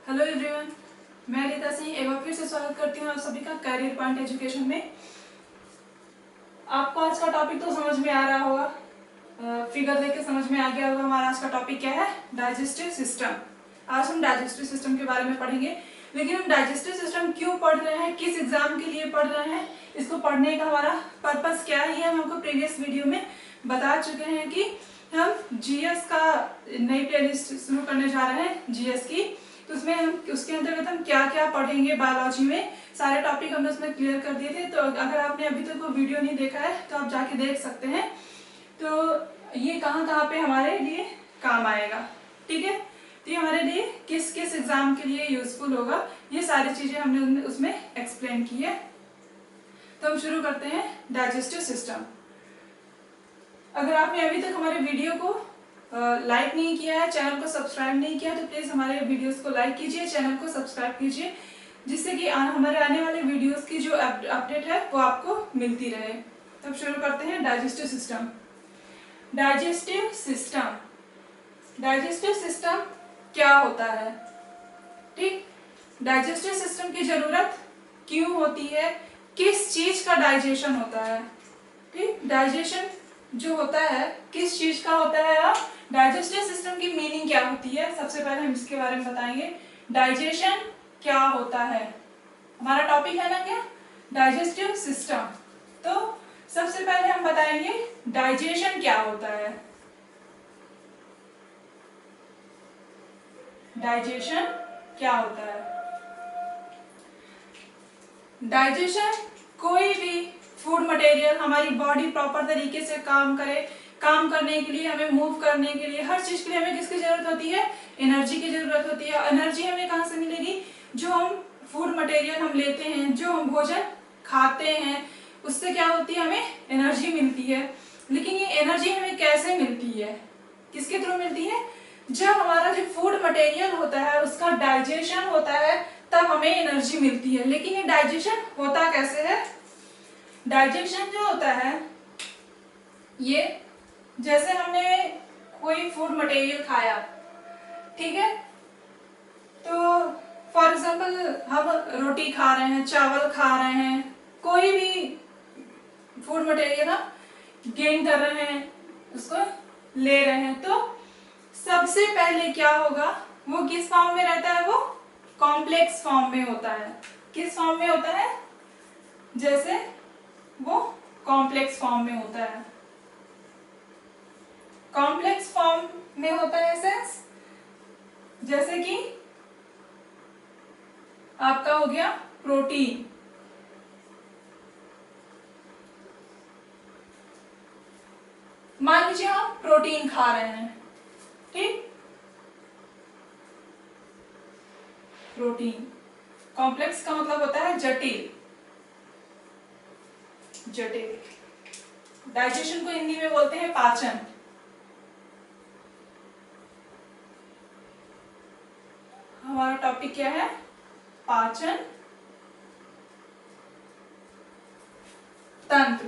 Hello everyone, मैं रीता सिंह एक बार फिर से स्वागत करती हूँ आप सभी का कैरियर पॉइंट एजुकेशन में। आपको आज का टॉपिक तो समझ में आ रहा होगा, फिगर देख के समझ में आ गया होगा हमारा आज का टॉपिक क्या है, डाइजेस्टिव सिस्टम। आज हम डाइजेस्टिव सिस्टम के बारे में पढ़ेंगे। लेकिन हम डाइजेस्टिव सिस्टम क्यों पढ़ रहे हैं, किस एग्जाम के लिए पढ़ रहे हैं, इसको पढ़ने का हमारा पर्पस क्या है, ये हम आपको प्रीवियस वीडियो में बता चुके हैं कि हम जीएस का नई प्लेलिस्ट शुरू करने जा रहे हैं जीएस की। तो उसमें हम उसके अंतर्गत हम क्या क्या पढ़ेंगे, बायोलॉजी में सारे टॉपिक हमने उसमें क्लियर कर दिए थे। तो अगर आपने अभी तक वो वीडियो नहीं देखा है तो आप जाके देख सकते हैं। तो ये कहाँ कहाँ पे हमारे लिए काम आएगा, ठीक है। तो ये हमारे लिए किस किस एग्जाम के लिए यूजफुल होगा, ये सारी चीजें हमने उसमें एक्सप्लेन की है। तो हम शुरू करते हैं डाइजेस्टिव सिस्टम। अगर आपने अभी तक हमारे वीडियो को लाइक नहीं किया है, चैनल को सब्सक्राइब नहीं किया, तो प्लीज हमारे वीडियोस को लाइक कीजिए, चैनल को सब्सक्राइब कीजिए, जिससे कि हमारे आने वाले वीडियोस की जो अपडेट है वो आपको मिलती रहे। तो अब शुरू करते हैं digestive system. Digestive system, digestive system क्या होता है, ठीक। डाइजेस्टिव सिस्टम की जरूरत क्यों होती है, किस चीज का डाइजेशन होता है, ठीक। डाइजेशन जो होता है किस चीज का होता है, और डाइजेस्टिव सिस्टम की मीनिंग क्या होती है, सबसे पहले हम इसके बारे में बताएंगे। डाइजेशन क्या होता है, हमारा टॉपिक है ना क्या, डाइजेस्टिव सिस्टम। तो सबसे पहले हम बताएंगे डाइजेशन क्या होता है। डाइजेशन क्या होता है, डाइजेशन कोई भी फूड मटेरियल हमारी बॉडी प्रॉपर तरीके से काम करे, काम करने के लिए, हमें मूव करने के लिए, हर चीज के लिए हमें किसकी जरूरत होती है, एनर्जी की जरूरत होती है। एनर्जी हमें कहाँ से मिलेगी, जो हम फूड मटेरियल हम लेते हैं, जो हम भोजन खाते हैं, उससे क्या होती है, हमें एनर्जी मिलती है। लेकिन ये एनर्जी हमें कैसे मिलती है, किसके थ्रू मिलती है, जब हमारा जो फूड मटेरियल होता है उसका डाइजेशन होता है तब हमें एनर्जी मिलती है। लेकिन ये डाइजेशन होता कैसे है, डाइजेशन जो होता है ये जैसे हमने कोई फूड मटेरियल खाया, ठीक है, तो फॉर एग्जाम्पल हम रोटी खा रहे हैं, चावल खा रहे हैं, कोई भी फूड मटेरियल हम गेन कर रहे हैं, उसको ले रहे हैं, तो सबसे पहले क्या होगा, वो किस फॉर्म में रहता है, वो कॉम्प्लेक्स फॉर्म में होता है। किस फॉर्म में होता है, जैसे वो कॉम्प्लेक्स फॉर्म में होता है। कॉम्प्लेक्स फॉर्म में होता है सेंस, जैसे कि आपका हो गया प्रोटीन, मान लीजिए हम प्रोटीन खा रहे हैं, ठीक। प्रोटीन कॉम्प्लेक्स का मतलब होता है जटिल, जटिल। डाइजेशन को हिंदी में बोलते हैं पाचन। हमारा टॉपिक क्या है, पाचन तंत्र।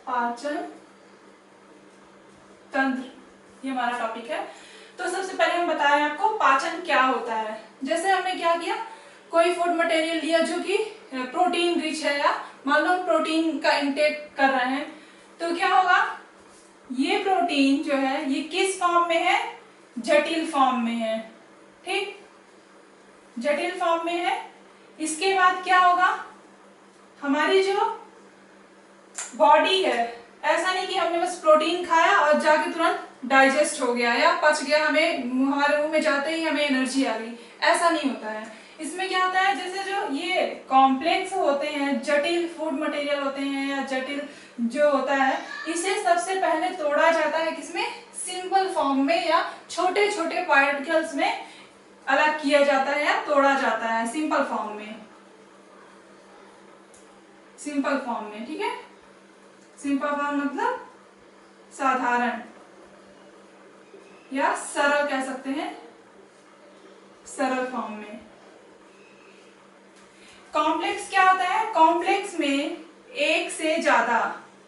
पाचन तंत्र, ये हमारा टॉपिक है। तो सबसे पहले हम बताएं आपको पाचन क्या होता है। जैसे हमने क्या किया, कोई फूड मटेरियल लिया जो कि प्रोटीन रिच है, या मान लो हम प्रोटीन का इंटेक कर रहे हैं, तो क्या होगा, ये प्रोटीन जो है ये किस फॉर्म में है, जटिल फॉर्म में है, ठीक, जटिल फॉर्म में है। इसके बाद क्या होगा, हमारी जो बॉडी है, ऐसा नहीं कि हमने बस प्रोटीन खाया और जाके तुरंत डाइजेस्ट हो गया या पच गया, हमें हमारे मुंह में जाते ही हमें एनर्जी आ गई, ऐसा नहीं होता है। इसमें क्या होता है, जैसे जो ये कॉम्प्लेक्स होते हैं, जटिल फूड मटेरियल होते हैं या जटिल जो होता है, इसे सबसे पहले तोड़ा जाता है किसमें, सिंपल फॉर्म में, या छोटे छोटे पार्टिकल्स में अलग किया जाता है या तोड़ा जाता है, सिंपल फॉर्म में, सिंपल फॉर्म में, ठीक है। सिंपल फॉर्म मतलब साधारण या सरल कह सकते हैं, सरल फॉर्म में। कॉम्प्लेक्स क्या होता है, कॉम्प्लेक्स में एक से ज्यादा,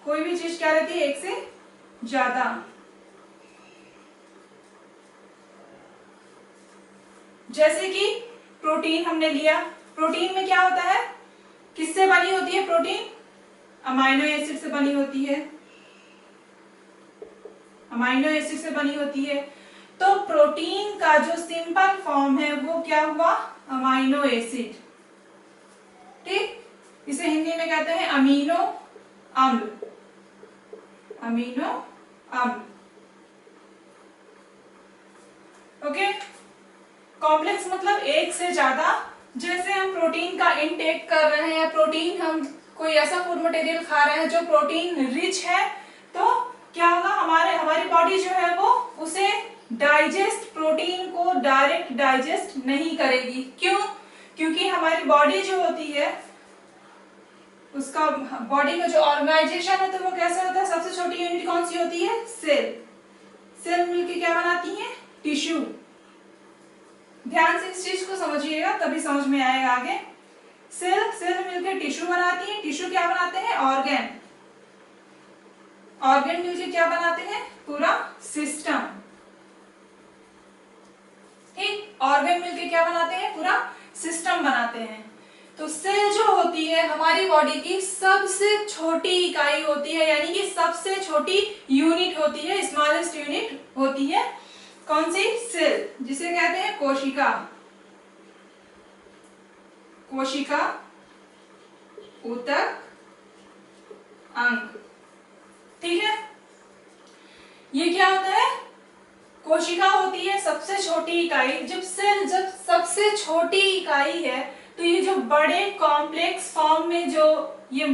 कोई भी चीज क्या रहती है, एक से ज्यादा। जैसे कि प्रोटीन हमने लिया, प्रोटीन में क्या होता है, किससे बनी होती है प्रोटीन, अमाइनो एसिड से बनी होती है, अमाइनो एसिड से बनी होती है। तो प्रोटीन का जो सिंपल फॉर्म है वो क्या हुआ, अमाइनो एसिड। ठीक, इसे हिंदी में कहते हैं अमीनो अम्ल, अमीनो अम्ल। ओके, कॉम्प्लेक्स मतलब एक से ज्यादा। जैसे हम प्रोटीन का इनटेक कर रहे हैं, प्रोटीन हम कोई ऐसा फूड मटेरियल खा रहे हैं जो प्रोटीन रिच है, तो क्या होगा, हमारी बॉडी जो है वो उसे डाइजेस्ट, प्रोटीन को डायरेक्ट डाइजेस्ट नहीं करेगी। क्यों? क्योंकि हमारी बॉडी जो होती है, उसका बॉडी में जो ऑर्गेनाइजेशन है तो वो कैसे होता है, सबसे छोटी यूनिट कौन सी होती है, सेल। सेल मिलकर क्या बनाती है, टिश्यू। ध्यान से इस चीज को समझिएगा तभी समझ में आएगा आगे। सेल मिलकर टिश्यू बनाती है, टिश्यू क्या बनाते हैं, ऑर्गन। ऑर्गन मिलकर क्या बनाते हैं, पूरा सिस्टम। ठीक, ऑर्गन मिलकर क्या बनाते हैं, पूरा सिस्टम बनाते हैं। तो सेल जो होती है हमारी बॉडी की सबसे छोटी इकाई होती है, यानी कि सबसे छोटी यूनिट होती है, स्मॉलेस्ट यूनिट होती है। कौन सी, सेल, जिसे कहते हैं कोशिका। कोशिका, ऊतक, अंग। ठीक है, ये क्या होता है, कोशिका होती है सबसे छोटी इकाई। जब सबसे छोटी इकाई है तो ये जो बड़े कॉम्प्लेक्स फॉर्म में जो ये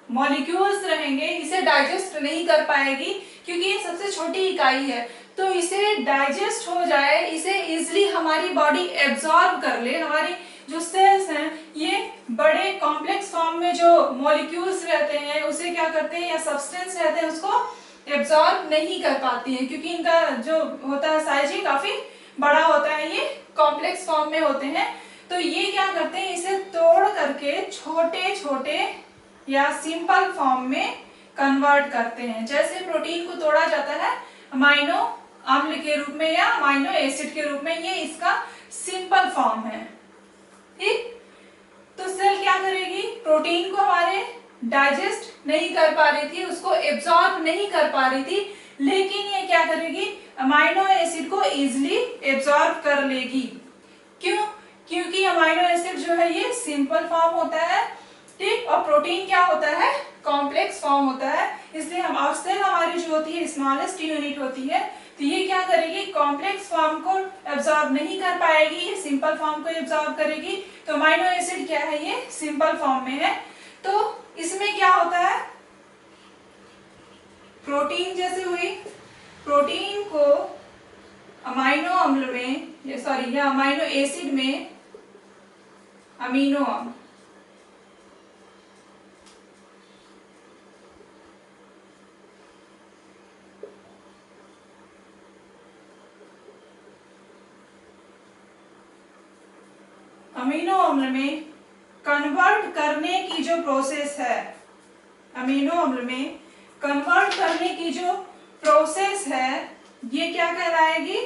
मॉलिक्यूल्स रहेंगे इसे डाइजेस्ट नहीं कर पाएगी, क्योंकि ये सबसे छोटी इकाई है। तो इसे डाइजेस्ट हो जाए, इसे इजिली हमारी बॉडी एब्जॉर्ब कर ले। हमारी जो सेल्स हैं ये बड़े कॉम्प्लेक्स फॉर्म में जो मॉलिक्यूल्स रहते हैं उसे क्या करते हैं, या सब्सटेंस रहते हैं, उसको एब्जॉर्ब नहीं कर पाती हैं, क्योंकि इनका जो होता है साइज ही काफी बड़ा होता है, ये कॉम्प्लेक्स फॉर्म में होते हैं। तो ये क्या करते हैं, इसे तोड़ करके छोटे छोटे या सिंपल फॉर्म में कन्वर्ट करते हैं। जैसे प्रोटीन को तोड़ा जाता है अमाइनो अम्ल के रूप में या अमाइनो एसिड के रूप में, ये इसका सिंपल फॉर्म है। ठीक, तो सेल क्या करेगी, प्रोटीन को हमारे डाइजेस्ट नहीं कर पा रही थी, उसको एब्जॉर्ब नहीं कर पा रही थी, लेकिन ये क्या करेगी, अमाइनो एसिड को इजिली एब्जॉर्ब कर लेगी। क्यों? क्योंकि अमाइनो एसिड जो है ये सिंपल फॉर्म होता है। ठीक, और प्रोटीन क्या होता है, कॉम्प्लेक्स फॉर्म होता है। इसलिए हम सेल हमारी जो होती है स्मॉलेस्ट यूनिट होती है, तो ये क्या करेगी, कॉम्प्लेक्स फॉर्म को एब्जॉर्ब नहीं कर पाएगी, ये सिंपल फॉर्म को एब्जॉर्ब करेगी। तो अमाइनो एसिड क्या है, ये सिंपल फॉर्म में है। तो इसमें क्या होता है, प्रोटीन जैसे हुई, प्रोटीन को अमाइनो अम्ल में या अमाइनो एसिड में अमीनो अम्ल, अमीनो अम्ल में कन्वर्ट करने की जो प्रोसेस है, अमीनो अम्ल में कन्वर्ट करने की जो प्रोसेस है, ये क्या कहलाएगी,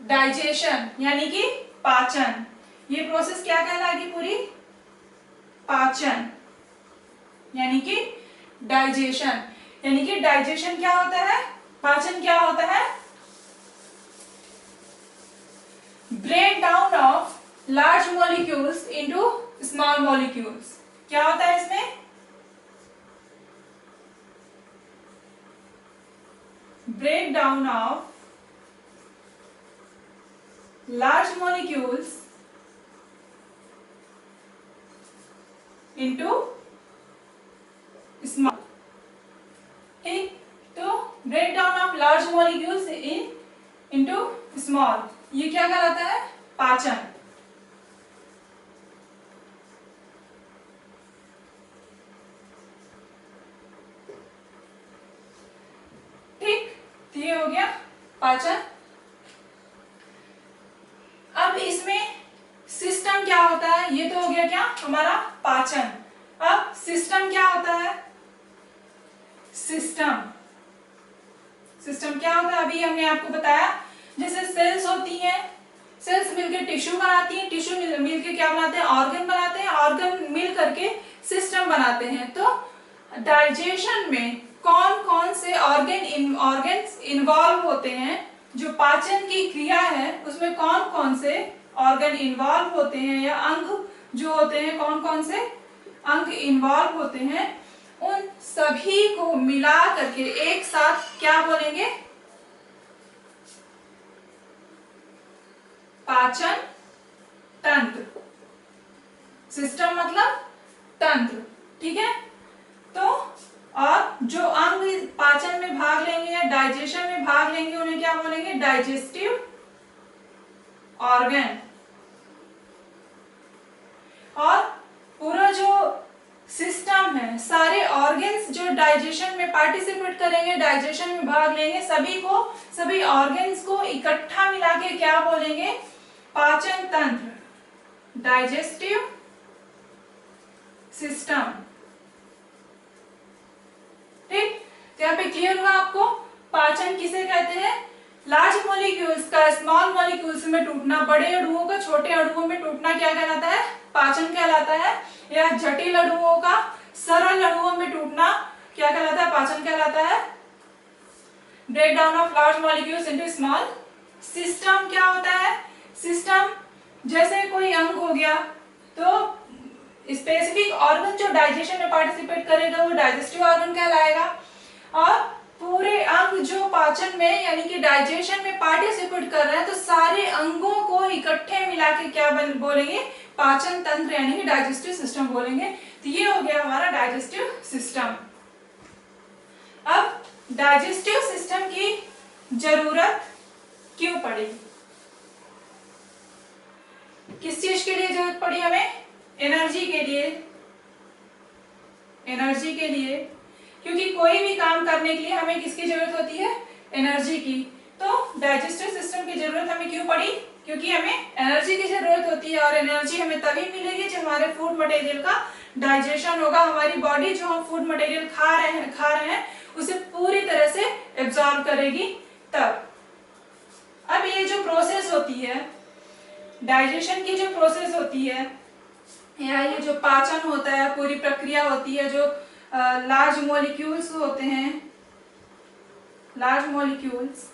डाइजेशन, यानी कि पाचन। ये प्रोसेस क्या कहलाएगी, पूरी पाचन, यानी कि डाइजेशन। यानी कि डाइजेशन क्या होता है, पाचन क्या होता है, break down of large molecules into small molecules. क्या होता है इसमें, break down of large molecules into small। ठीक, तो break down of large molecules into small, ये क्या कहलाता है, पाचन। ठीक, तो ये हो गया पाचन। अब इसमें सिस्टम क्या होता है, ये तो हो गया क्या, हमारा पाचन। सिस्टम क्या होता है? सिस्टम क्या होता है? अभी हमने आपको बताया, जैसे सेल्स होती हैं, सेल्स मिलकर टिश्यू बनाती हैं, टिश्यू मिलकर क्या बनाते हैं? ऑर्गन बनाते हैं, ऑर्गन मिल करके सिस्टम बनाते हैं। तो डाइजेशन में कौन कौन से ऑर्गन्स इन्वॉल्व होते हैं? जो पाचन की क्रिया है उसमें कौन कौन से ऑर्गन इन्वॉल्व होते हैं, या अंग जो होते हैं, कौन कौन से अंग इन्वॉल्व होते हैं, उन सभी को मिला करके एक साथ क्या बोलेंगे? पाचन तंत्र। सिस्टम मतलब तंत्र, ठीक है। तो और जो अंग पाचन में भाग लेंगे या डाइजेशन में भाग लेंगे उन्हें क्या बोलेंगे? Digestive organ. और पूरा जो सिस्टम है, सारे ऑर्गन्स जो डाइजेशन में पार्टिसिपेट करेंगे, डाइजेशन में भाग लेंगे, सभी ऑर्गन्स को इकट्ठा मिला के क्या बोलेंगे? पाचन तंत्र, डाइजेस्टिव सिस्टम। ठीक, तो यहाँ पे क्लियर हुआ आपको पाचन किसे कहते हैं? लार्ज मॉलिक्यूल्स का स्मॉल मॉलिक्यूल्स में टूटना, बड़े अणुओं का छोटे अणुओं में टूटना क्या कहलाता है? पाचन कहलाता है। या जटिल अणुओं का सरल अणुओं में टूटना क्या कहलाता है? पाचन कहलाता है। Break down of large molecules into small. System क्या होता है? सिस्टम जैसे कोई अंग हो गया, तो स्पेसिफिक ऑर्गन जो डाइजेशन में पार्टिसिपेट करेगा वो डाइजेस्टिव ऑर्गन कहलाएगा। और पूरे अंग जो पाचन में यानी कि डाइजेशन में पार्टिसिपेट कर रहे हैं, तो सारे अंगों को इकट्ठे मिला के क्या बोलेंगे? पाचन तंत्र यानी कि डाइजेस्टिव सिस्टम बोलेंगे। तो ये हो गया हमारा डाइजेस्टिव सिस्टम। अब डाइजेस्टिव सिस्टम की जरूरत क्यों पड़ी? किस चीज के लिए जरूरत पड़ी हमें? एनर्जी के लिए। एनर्जी के लिए, क्योंकि कोई भी काम करने के लिए हमें किसकी जरूरत होती है? एनर्जी की। तो डाइजेस्टिव सिस्टम की जरूरत हमें क्यों पड़ी? क्योंकि हमें एनर्जी की जरूरत होती है, और एनर्जी हमें तभी मिलेगी जब हमारे फूड मटेरियल का डाइजेशन होगा। हमारी बॉडी जो हम फूड मटेरियल खा रहे हैं उसे पूरी तरह से एब्जॉर्ब करेगी तब। अब ये जो प्रोसेस होती है, डाइजेशन की जो प्रोसेस होती है, या ये जो पाचन होता है, पूरी प्रक्रिया होती है, जो लार्ज मॉलिक्यूल्स होते हैं, लार्ज मॉलिक्यूल्स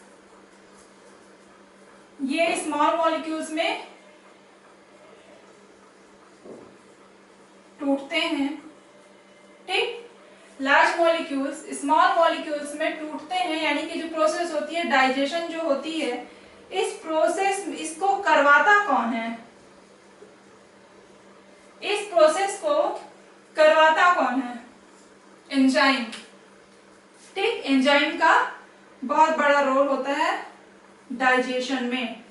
ये स्मॉल मॉलिक्यूल्स में टूटते हैं। ठीक, लार्ज मॉलिक्यूल्स स्मॉल मॉलिक्यूल्स में टूटते हैं, यानी कि जो प्रोसेस होती है डाइजेशन जो होती है, इस प्रोसेस इसको करवाता कौन है? इस प्रोसेस को करवाता कौन है? एंजाइम। ठीक, एंजाइम का बहुत बड़ा रोल होता है डाइजेशन में।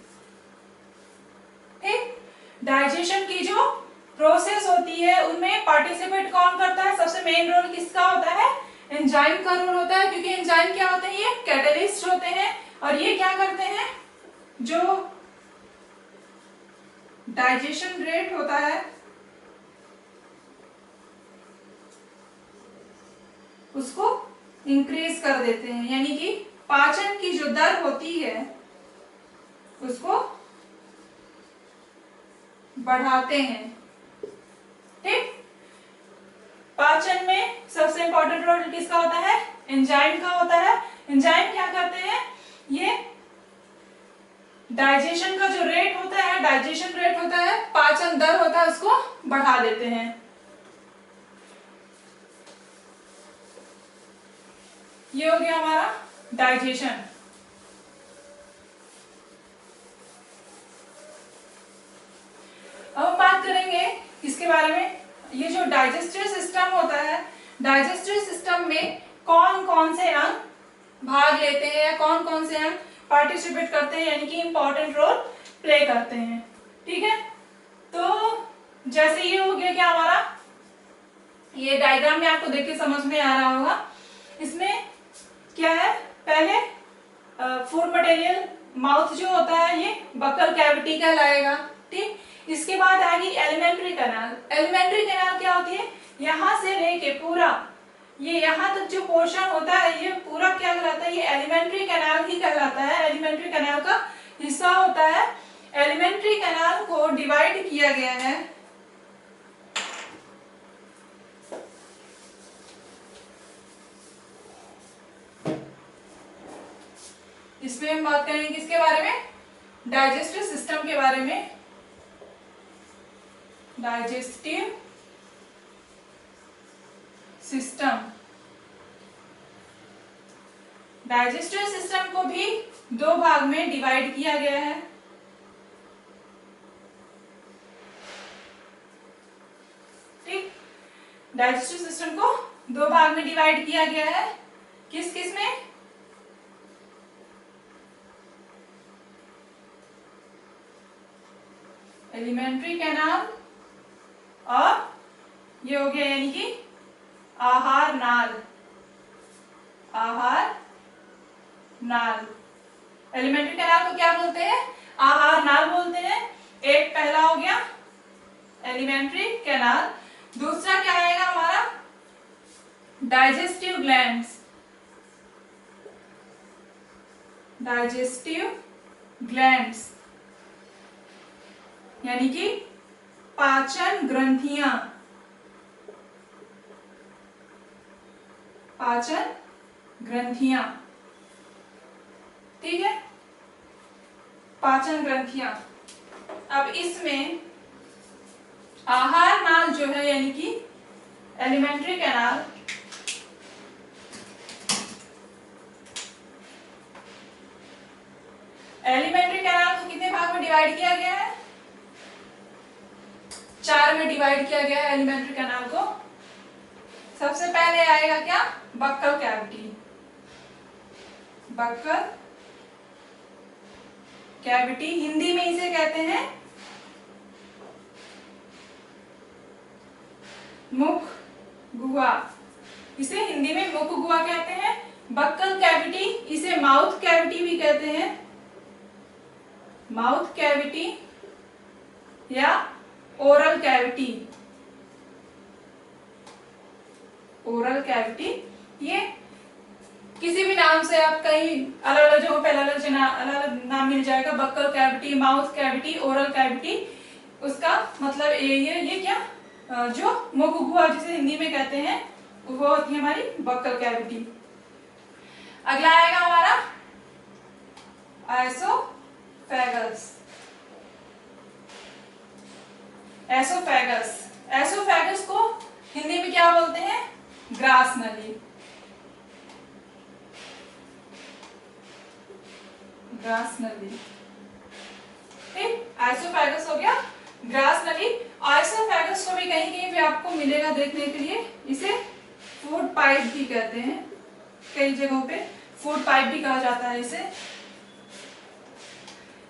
ठीक, डाइजेशन की जो प्रोसेस होती है उनमें पार्टिसिपेट कौन करता है? सबसे मेन रोल किसका होता है? एंजाइम का रोल होता है, क्योंकि एंजाइम क्या होते हैं? ये कैटलिस्ट होते हैं, और ये क्या करते हैं? जो डाइजेशन रेट होता है उसको इंक्रीज कर देते हैं, यानी कि पाचन की जो दर होती है उसको बढ़ाते हैं। ठीक, पाचन में सबसे इंपॉर्टेंट रोल किसका होता है? एंजाइम का होता है। एंजाइम क्या करते हैं? ये डाइजेशन का जो रेट होता है, डाइजेशन रेट होता है, पाचन दर होता है, उसको बढ़ा देते हैं। ये हो गया हमारा डाइजेशन। अब हम बात करेंगे इसके बारे में, ये जो डाइजेस्टिव सिस्टम होता है, डाइजेस्टिव सिस्टम में कौन कौन से अंग भाग लेते हैं, या कौन कौन से अंग पार्टिसिपेट करते हैं, यानी कि इंपॉर्टेंट रोल प्ले करते हैं। ठीक है, तो जैसे ये हो गया क्या हमारा, ये डायग्राम में आपको देख के समझ में आ रहा होगा। इसमें क्या है? पहले फूड मटेरियल माउथ जो होता है ये बकल कैविटी कहलाएगा। ठीक, इसके बाद आएगी एलिमेंट्री कैनाल। एलिमेंट्री कैनाल क्या होती है, यहाँ से लेके पूरा ये यहाँ तक जो पोर्शन होता है ये पूरा क्या कहलाता है, ये एलिमेंट्री कैनाल ही कहलाता है, एलिमेंट्री कैनाल का हिस्सा होता है। एलिमेंट्री कैनाल को डिवाइड किया गया है इसमें हम बात करेंगे किसके बारे में, डाइजेस्टिव सिस्टम के बारे में। डाइजेस्टिव सिस्टम, डाइजेस्टिव सिस्टम को भी दो भाग में डिवाइड किया गया है। ठीक, डाइजेस्टिव सिस्टम को दो भाग में डिवाइड किया गया है। किस किस में, एलिमेंट्री कैनाल और ये हो गया यानी कि आहार नाल। आहार नाल, एलिमेंट्री कैनाल को क्या बोलते हैं, आहार नाल बोलते हैं। एक पहला हो गया एलिमेंट्री कैनाल, दूसरा क्या आएगा हमारा, डाइजेस्टिव ग्लैंड्स। डाइजेस्टिव ग्लैंड्स यानी कि पाचन ग्रंथियां। पाचन ग्रंथियां, ठीक है, पाचन ग्रंथियां। अब इसमें आहार नाल जो है यानी कि एलिमेंट्री कैनाल, एलिमेंट्री कैनाल को कितने भाग में डिवाइड किया गया है, 4 में डिवाइड किया गया है एलिमेंट्री कैनाल को। सबसे पहले आएगा क्या, buccal cavity. Buccal cavity, Hindi में इसे कहते हैं मुख गुहा। इसे हिंदी में मुख गुहा कहते हैं। बक्कल कैविटी, इसे माउथ कैविटी भी कहते हैं। माउथ कैविटी या ओरल कैविटी। ओरल कैविटी, ये किसी भी नाम से आप कहीं अलग अलग जगहों पे अलग अलग नाम मिल जाएगा। Buccal cavity, mouth cavity, oral cavity, उसका मतलब ये क्या, जो मुख गुहा जिसे हिंदी में कहते हैं वो होती है हमारी बक्कल कैविटी। अगला आएगा हमारा एसोफेगस। एसोफेगस, एसोफेगस को हिंदी में क्या बोलते हैं, ग्रास नली। ग्रास नली, ठीक, एसोफेगस हो गया ग्रास नली। एसोफेगस को भी कहीं कहीं पे आपको मिलेगा देखने के लिए, इसे फूड पाइप भी कहते हैं, कई जगहों पे फूड पाइप भी कहा जाता है इसे।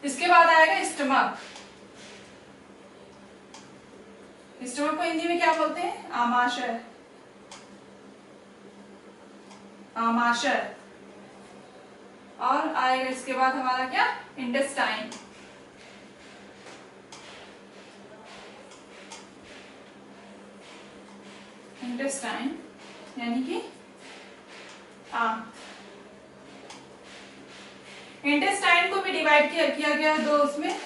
इसके बाद आएगा स्टमक। स्टमक को हिंदी में क्या बोलते हैं, आमाशय। आमाशय। और आएगा इसके बाद हमारा क्या, इंटेस्टाइन। इंटेस्टाइन यानी कि आंत। इंटेस्टाइन को भी डिवाइड किया गया दो उसमें,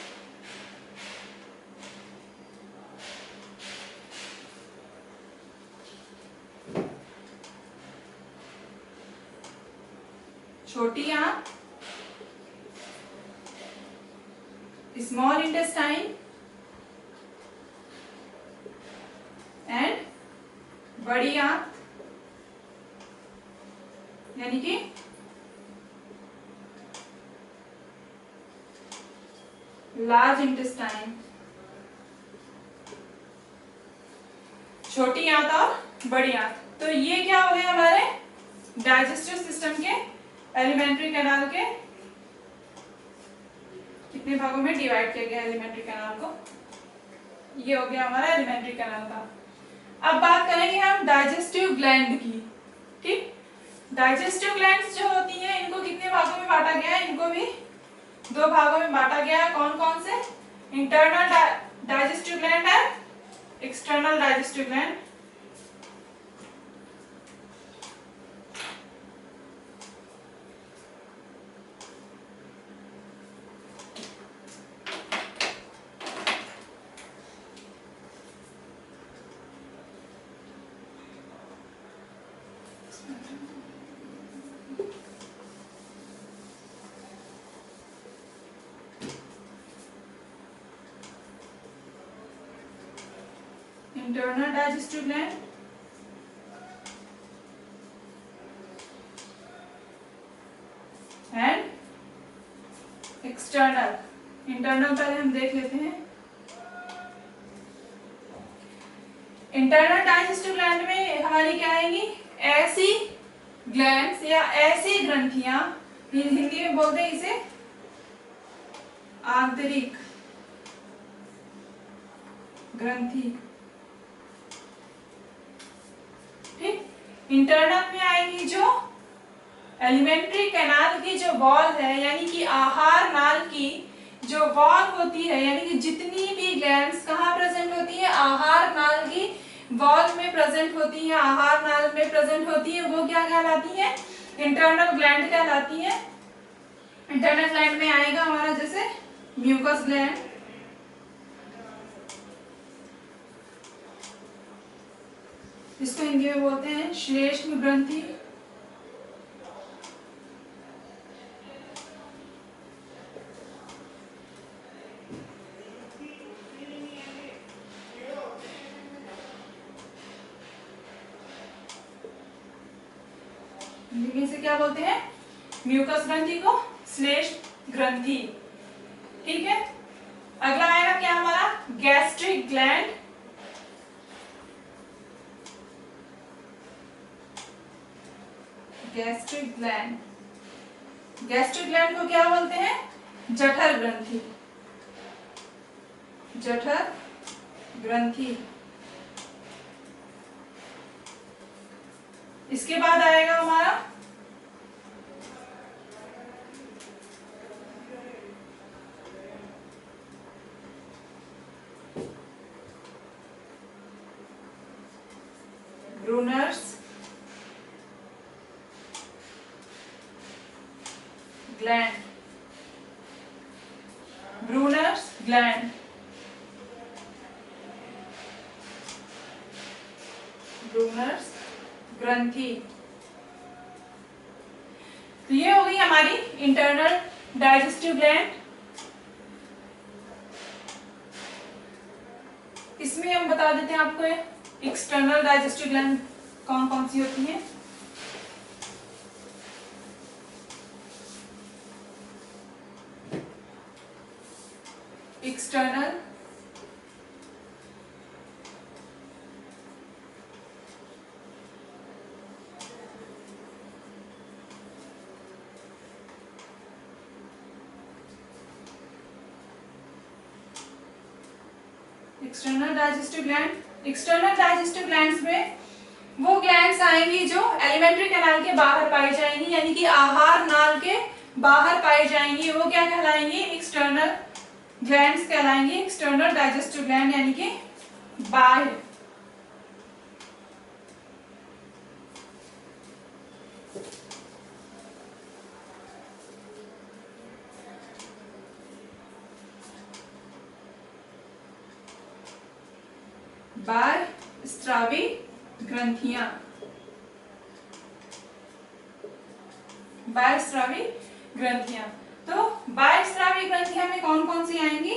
छोटी आंत, स्मॉल इंटेस्टाइन एंड बड़ी आंत यानी कि लार्ज इंटेस्टाइन। छोटी आंत और बड़ी आंत। तो ये क्या हो गया हमारे डाइजेस्टिव सिस्टम के, एलिमेंट्री कैनाल के कितने भागों में डिवाइड किया गया एलिमेंट्री कैनाल को। ये हो गया हमारा एलिमेंट्री कैनाल का। अब बात करेंगे हम डाइजेस्टिव ग्लैंड की। ठीक, डाइजेस्टिव ग्लैंड्स जो होती हैं इनको कितने भागों में बांटा गया है, इनको भी दो भागों में बांटा गया है। कौन कौन से, internal digestive gland, internal digestive gland, and external. Internal पहले हम देख लेते हैं। इंटरनल डाइजेस्टिव ग्लैंड में हमारी क्या आएगी, ऐसी ग्लैंड्स या ऐसी ग्रंथियां, हिंदी में बोलते हैं इसे आंतरिक ग्रंथि। ठीक, इंटरनल में आएंगी जो एलिमेंट्री कैनाल की जो वॉल है, यानी कि आहार नाल की जो वॉल होती है, यानी कि जितनी भी ग्लैंड्स कहाँ प्रेजेंट होती है, आहार नाल की वॉल में प्रेजेंट होती है, आहार नाल में प्रेजेंट होती है, वो क्या कहलाती है, इंटरनल ग्लैंड कहलाती है। इंटरनल ग्लैंड में आएगा हमारा जैसे म्यूकस ग्लैंड, इसको हिंदी में बोलते हैं श्लेष्म ग्रंथि, हिंदी में से क्या बोलते हैं, म्यूकस ग्रंथि को श्लेष्म ग्रंथि। ठीक है, अगला आएगा क्या हमारा, gastric gland. Gastric gland, gastric gland को क्या बोलते हैं, जठर ग्रंथि, जठर ग्रंथि। इसके बाद आएगा हमारा Brunner's gland, Brunner's gland, Brunner's ग्रंथि। तो ये हो गई हमारी इंटरनल डाइजेस्टिव ग्लैंड। इसमें हम बता देते हैं आपको एक्सटर्नल डाइजेस्टिव ग्लैंड कौन कौन सी होती हैं। External external digestive gland, external digestive glands में वो ग्लैंड्स आएंगी जो एलिमेंट्री कैनाल के बाहर पाई जाएंगी, यानी कि आहार नाल के बाहर पाई जाएंगी, वो क्या कहलाएंगी, एक्सटर्नल ग्लैंड्स कहलाएंगी। एक्सटर्नल डाइजेस्टिव ग्लैंड यानी कि बाह्य। बाह्य स्रावी ग्रंथियां, बाह्य स्रावी ग्रंथियां। तो बाह्य स्रावी ग्रंथियां में कौन कौन सी आएंगी,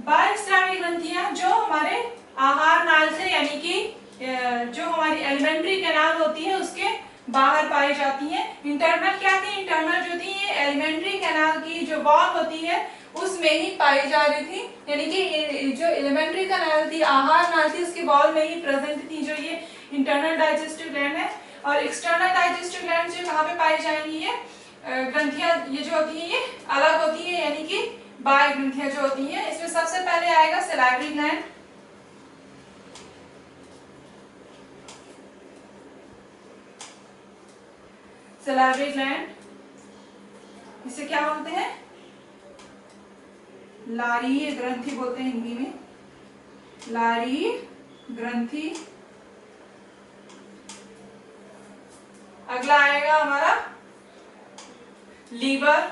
बाह्य स्रावी ग्रंथियां जो हमारे आहार नाल से, यानी कि जो हमारी एलिमेंट्री कैनाल होती है उसके बाहर पाई जाती हैं। इंटरनल क्या थी, इंटरनल जो थी ये एलिमेंट्री कैनाल की जो वॉल होती है उसमें ही पाई जा रही थी, यानी कि जो एलिमेंट्री कैनाल थी, आहार नाल थी, उसकी वॉल में ही प्रेजेंट थी, जो ये इंटरनल डाइजेस्टिव ग्लैंड है। और एक्सटर्नल डाइजेस्टिव ग्लैंड जो कहाँ पे पाई जाएंगी, ये ग्रंथियां ये जो होती है ये अलग होती है, यानी कि बाह्य ग्रंथियां जो होती हैं। इसमें सबसे पहले आएगा सलाइवरी ग्लैंड, सलाइवरी ग्लैंड, इसे क्या बोलते हैं, लारीय ग्रंथि बोलते हैं हिंदी में। लारी ग्रंथि। अगला आएगा हमारा लीवर।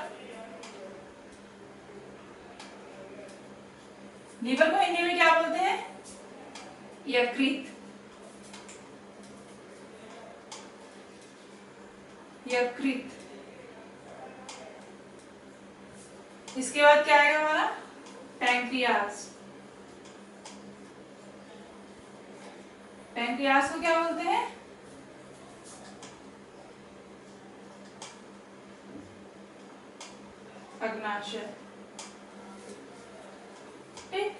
लीवर को हिंदी में क्या बोलते हैं? यकृत। यकृत। इसके बाद क्या आएगा हमारा? पैंक्रियास। पैंक्रियास को क्या बोलते हैं? अग्नाशय। ठीक,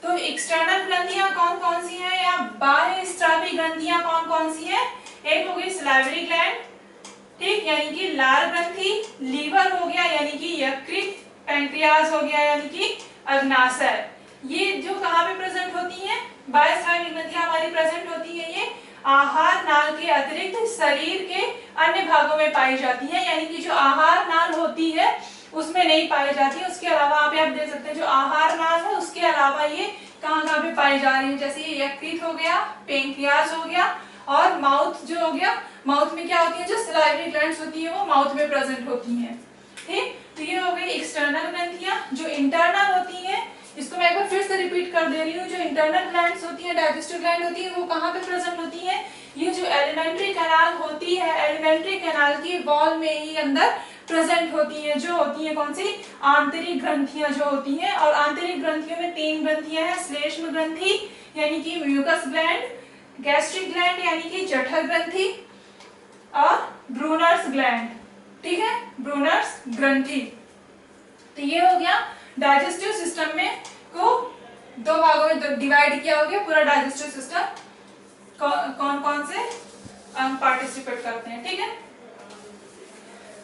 तो एक्सटर्नल ग्रंथियां कौन कौन सी हैं या बाह्य स्रावी ग्रंथियां कौन कौन सी हैं? एक हो गई सलाइवरी ग्लैंड, ठीक, यानी कि लार ग्रंथि, लीवर हो गया यानी कि यकृत, पैंक्रियास हो गया यानी कि अग्नाशय। ये जो कहाँ पे प्रेजेंट होती हैं? बाह्य स्रावी ग्रंथियां हमारी प्रेजेंट होती है ये आहार नाल के अतिरिक्त शरीर के अन्य भागों में पाई जाती है, यानी कि जो आहार नाल होती है उसमें नहीं पाई जाती है। उसके अलावा आप देख सकते हैं जो आहार नाल है उसके अलावा ये कहाँ कहाँ पे पाई जा रही है, जैसे ये यकृत हो गया, पैंक्रियास हो गया और माउथ जो हो गया। माउथ में क्या होती है? जो सलाइवरी ग्लैंड्स होती है वो माउथ में प्रेजेंट होती हैं। ठीक, तो ये हो गई एक्सटर्नल ग्रंथियां। जो इंटरनल होती हैं, इसको मैं एक बार फिर से रिपीट कर दे रही हूँ, जो इंटरनल ग्लैंड्स होती हैं, डाइजेस्टिव ग्लैंड होती है, वो कहाँ पे प्रेजेंट होती है? ये जो एलिमेंट्री कैनाल होती है, एलिमेंट्री कैनाल की वॉल में ही अंदर प्रेजेंट होती है। जो होती है कौन सी? आंतरिक ग्रंथियां जो होती हैं। और आंतरिक ग्रंथियों में 3 ग्रंथियां हैं, श्लेष्म ग्रंथि यानी कि म्यूकस ग्लैंड, गैस्ट्रिक ग्लैंड यानी कि जठर ग्रंथि और ब्रूनर्स ग्लैंड। ठीक है, ब्रूनर्स ग्रंथि। तो ये हो गया डाइजेस्टिव सिस्टम में को 2 भागों में डिवाइड किया हो गया पूरा डाइजेस्टिव सिस्टम। कौन कौन से अंग पार्टिसिपेट करते हैं? ठीक है,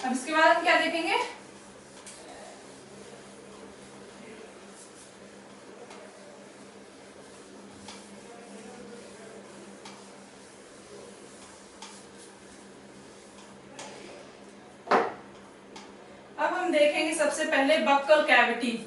अब इसके बाद हम क्या देखेंगे? अब हम देखेंगे सबसे पहले buccal cavity.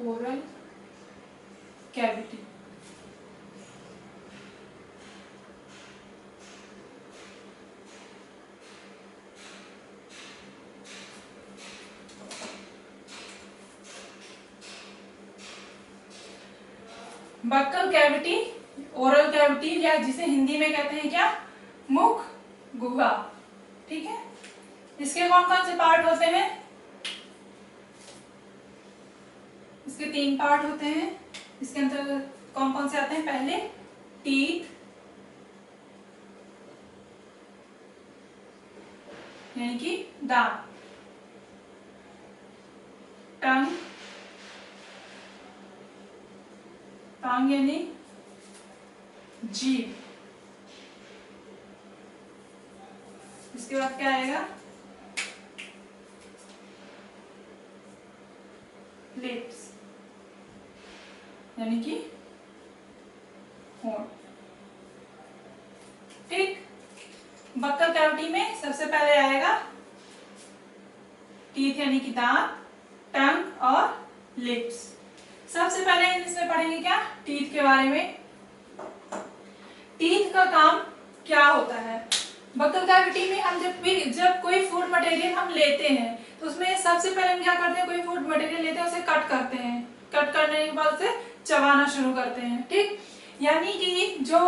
Oral cavity. Buccal cavity, oral cavity या जिसे हिंदी में कहते हैं क्या? मुख गुहा। ठीक है, इसके कौन कौन से पार्ट होते हैं? इसके 3 पार्ट होते हैं। इसके अंदर कौन कौन से आते हैं? पहले टीथ यानी कि दांत, टंग, टंग यानी जीभ। इसके बाद क्या आएगा? लिप्स यानी कि होंठ। ठीक, बक्कल कैविटी में सबसे पहले आएगा टीथ यानी कि दांत, टंग और लिप्स। सबसे पहले इसमें पढ़ेंगे क्या? टीथ के बारे में। टीथ का काम क्या होता है? बक्कल कैविटी में हम जब कोई फूड मटेरियल हम लेते हैं तो उसमें सबसे पहले हम क्या करते हैं? कोई फूड मटेरियल लेते हैं, उसे कट करते हैं। कट करने के बाद उसे चबाना शुरू करते हैं। ठीक, यानी कि जो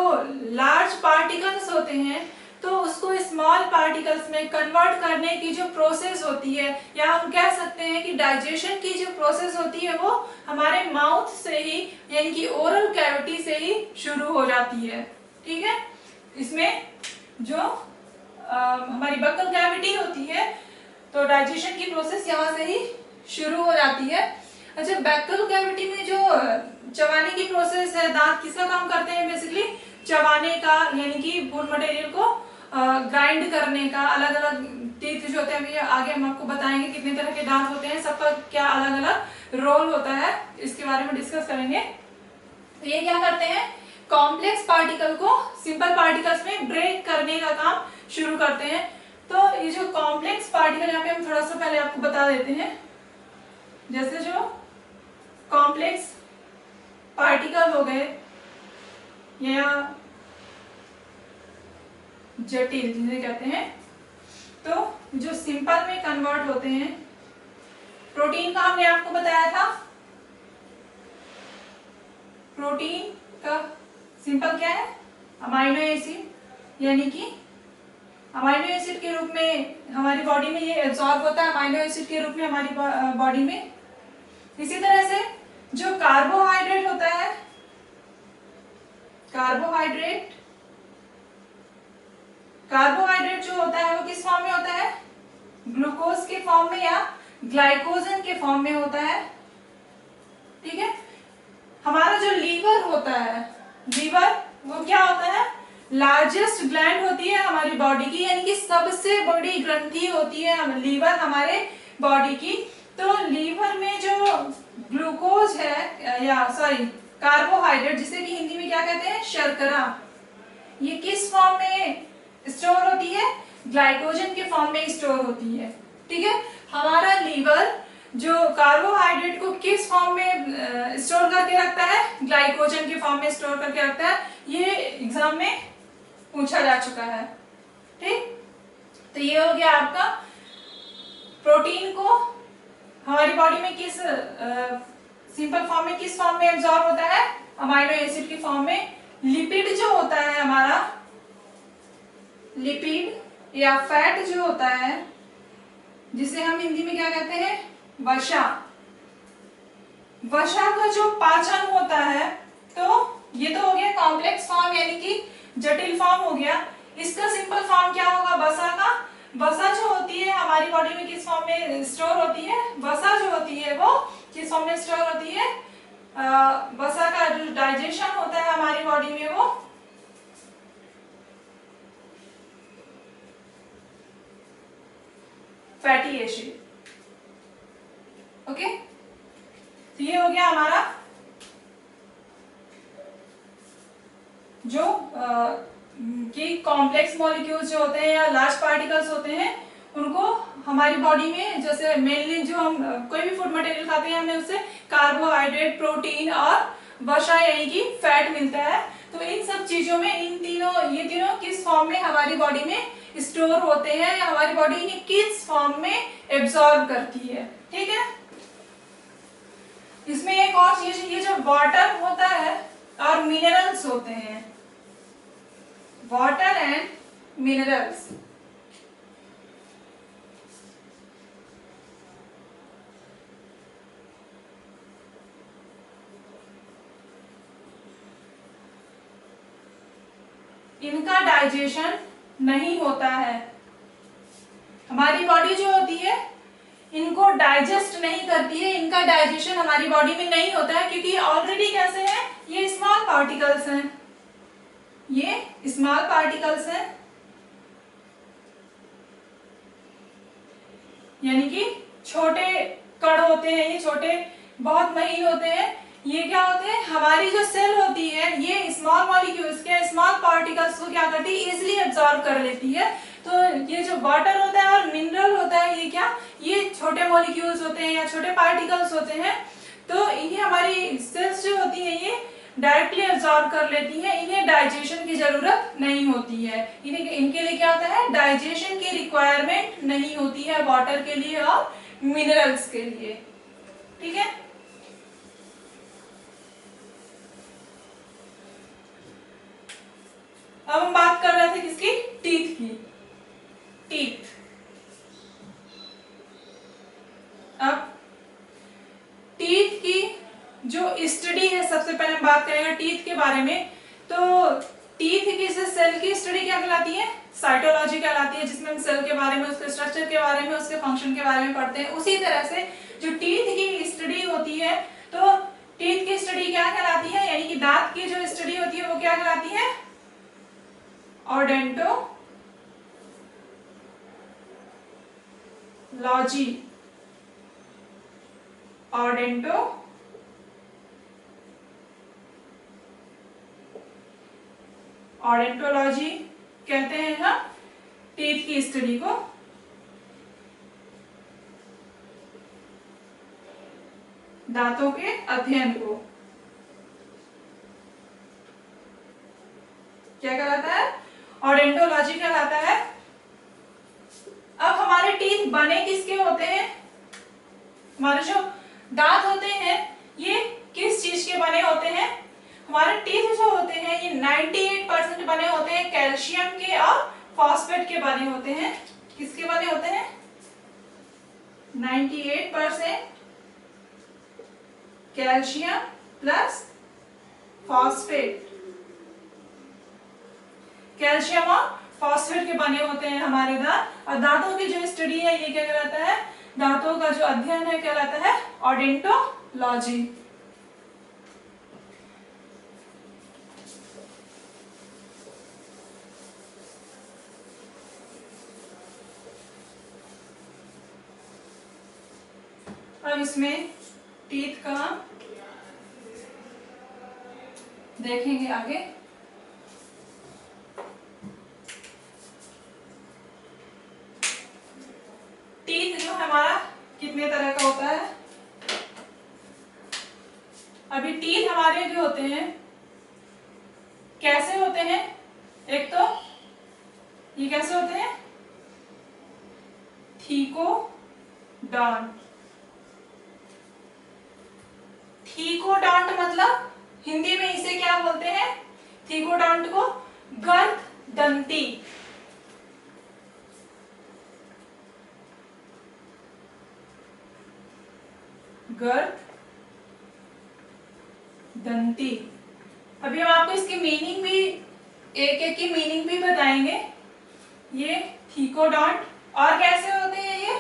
लार्ज पार्टिकल्स होते हैं तो उसको स्मॉल पार्टिकल्स में कन्वर्ट करने की जो प्रोसेस होती है, या हम कह सकते हैं कि डाइजेशन की जो प्रोसेस होती है वो हमारे माउथ से ही यानी कि ओरल कैविटी से ही शुरू हो जाती है। ठीक है, इसमें जो हमारी बक्कल कैविटी होती है तो डाइजेशन की प्रोसेस यहाँ से ही शुरू हो जाती है। अच्छा, बक्कल कैविटी में जो चबाने की प्रोसेस है, दांत किसका काम करते हैं? बेसिकली चबाने का, यानी कि फूड मटेरियल को ग्राइंड करने का। अलग अलग टीथ जो होते हैं, अभी आगे हम आपको बताएंगे कितने तरह के दांत होते हैं, सबका क्या अलग अलग रोल होता है, इसके बारे में डिस्कस करेंगे। तो ये क्या करते हैं? कॉम्प्लेक्स पार्टिकल को सिंपल पार्टिकल्स में ब्रेक करने का काम शुरू करते हैं। तो ये जो कॉम्प्लेक्स पार्टिकल, यहाँ पे हम थोड़ा सा पहले आपको बता देते हैं, जैसे जो कॉम्प्लेक्स पार्टिकल हो गए या जटिल जिन्हें कहते हैं, तो जो सिंपल में कन्वर्ट होते हैं, प्रोटीन का हमने आपको बताया था, प्रोटीन का सिंपल क्या है, अमाइनो एसिड, यानी कि अमाइनो एसिड के रूप में हमारी बॉडी में ये एब्जॉर्ब होता है, अमाइनो एसिड के रूप में हमारी बॉडी में। इसी तरह से जो कार्बोहाइड्रेट होता है, कार्बोहाइड्रेट जो होता है वो किस फॉर्म में होता है, ग्लूकोज के फॉर्म में या ग्लाइकोजन के फॉर्म में होता है। ठीक है, हमारा जो लीवर होता है, लीवर वो क्या होता है, लार्जेस्ट ग्लैंड होती है हमारी बॉडी की, यानी कि सबसे बड़ी ग्रंथि होती है लीवर हमारे बॉडी की। तो लीवर में जो ग्लूकोज है, या सॉरी कार्बोहाइड्रेट, जिसे कि हिंदी में क्या कहते हैं, शर्करा, ये किस फॉर्म में स्टोर होती है, ग्लाइकोजन के फॉर्म में स्टोर होती है। ठीक है, हमारा लीवर जो कार्बोहाइड्रेट को किस फॉर्म में स्टोर करके रखता है, ग्लाइकोजन के फॉर्म में स्टोर करके रखता है। ये एग्जाम में पूछा जा चुका है। ठीक, तो ये हो गया आपका प्रोटीन को हमारी बॉडी में किस सिंपल फॉर्म में, किस फॉर्म में एब्जॉर्ब होता है, अमाइनो एसिड के फॉर्म में। लिपिड जो होता है हमारा, लिपिड या फैट जो होता है, जिसे हम हिंदी में क्या कहते हैं, वसा, वसा का जो पाचन होता है, तो ये तो हो गया कॉम्प्लेक्स फॉर्म, यानी कि जटिल फॉर्म हो गया। इसका सिंपल फॉर्म क्या होगा, वसा का। वसा जो होती है हमारी बॉडी में किस फॉर्म में स्टोर होती है, वसा जो होती है वो किस फॉर्म में स्टोर होती है, वसा का जो डाइजेशन होता है हमारी बॉडी में वो फैटी एसिड। ओके, तो ये हो गया हमारा जो कि कॉम्प्लेक्स मॉलिक्यूल्स जो होते हैं या लार्ज पार्टिकल्स होते हैं, उनको हमारी बॉडी में, जैसे मेनली जो हम कोई भी फूड मटेरियल खाते हैं, हमें उससे कार्बोहाइड्रेट, प्रोटीन और वसा यानी कि फैट मिलता है। तो इन सब चीजों में ये तीनों किस फॉर्म में हमारी बॉडी में स्टोर होते हैं, या हमारी बॉडी इन्हें किस फॉर्म में एब्जॉर्ब करती है। ठीक है, इसमें एक और चीज, ये जो वाटर होता है और मिनरल्स होते हैं, वाटर एंड मिनरल्स, इनका डाइजेशन नहीं होता है। हमारी बॉडी जो होती है इनको डाइजेस्ट नहीं करती है, इनका डाइजेशन हमारी बॉडी में नहीं होता है, क्योंकि ऑलरेडी कैसे हैं, ये स्मॉल पार्टिकल्स हैं, ये स्मॉल पार्टिकल्स हैं, यानी कि छोटे कण होते हैं, ये छोटे बहुत महीन होते हैं। ये क्या होते हैं, हमारी जो सेल होती है ये स्मॉल मॉलिक्यूल्स के, स्मॉल पार्टिकल्स को क्या करती है, इजिली एब्जॉर्ब कर लेती है। तो ये जो वाटर होता है और मिनरल होता है, ये क्या, ये छोटे मॉलिक्यूल्स होते हैं या छोटे पार्टिकल्स होते हैं। तो इन्हें हमारी सेल्स जो होती है ये डायरेक्टली एब्जॉर्ब कर लेती है, इन्हें डाइजेशन की जरूरत नहीं होती है। इनके लिए क्या होता है, डाइजेशन की रिक्वायरमेंट नहीं होती है वाटर के लिए और मिनरल्स के लिए। ठीक है, अब हम बात कर रहे थे किसकी, टीथ की। टीथ, अब टीथ की जो स्टडी है, सबसे पहले हम बात करेंगे टीथ के बारे में। तो टीथ की सेल की स्टडी क्या कहलाती है, साइटोलॉजी कहलाती है, जिसमें हम सेल के बारे में, उसके स्ट्रक्चर के बारे में, उसके फंक्शन के बारे में पढ़ते हैं। उसी तरह से जो टीथ की स्टडी होती है, तो टीथ की स्टडी क्या कहलाती है, यानी कि दांत की जो स्टडी होती है वो क्या कहलाती है, ऑडेंटोलॉजी। ऑडेंटोलॉजी कहते हैं हम टीथ की स्टडी को। दांतों के अध्ययन को क्या कहलाता है? ऑडेंटोलॉजी कहलाता है। अब हमारे टीथ बने किसके होते हैं? हमारे जो दांत होते हैं ये किस चीज के बने होते हैं? हमारे टीथ जो होते हैं ये 98% बने होते हैं कैल्शियम के और फॉस्फेट के बने होते हैं। किसके बने होते हैं? 98% कैल्शियम प्लस फॉस्फेट। कैल्शियम और फॉस्फेट के बने होते हैं हमारे दांत। और दांतों की जो स्टडी है ये क्या कहलाता है? दांतों का जो अध्ययन है कहलाता है ऑडेंटोलॉजी। अब इसमें टीथ का देखेंगे आगे। टीथ जो हमारा कितने तरह का होता है? अभी टीथ हमारे जो होते हैं कैसे होते हैं? एक तो ये कैसे होते हैं? थीकोडॉन्ट। थीकोडॉन्ट मतलब हिंदी में इसे क्या बोलते हैं? थीकोडॉन्ट को गर्ददंती। गर्ददंती। अभी हम आपको इसकी मीनिंग भी एक एक की मीनिंग भी बताएंगे। ये थीकोडॉन्ट और कैसे होते हैं? ये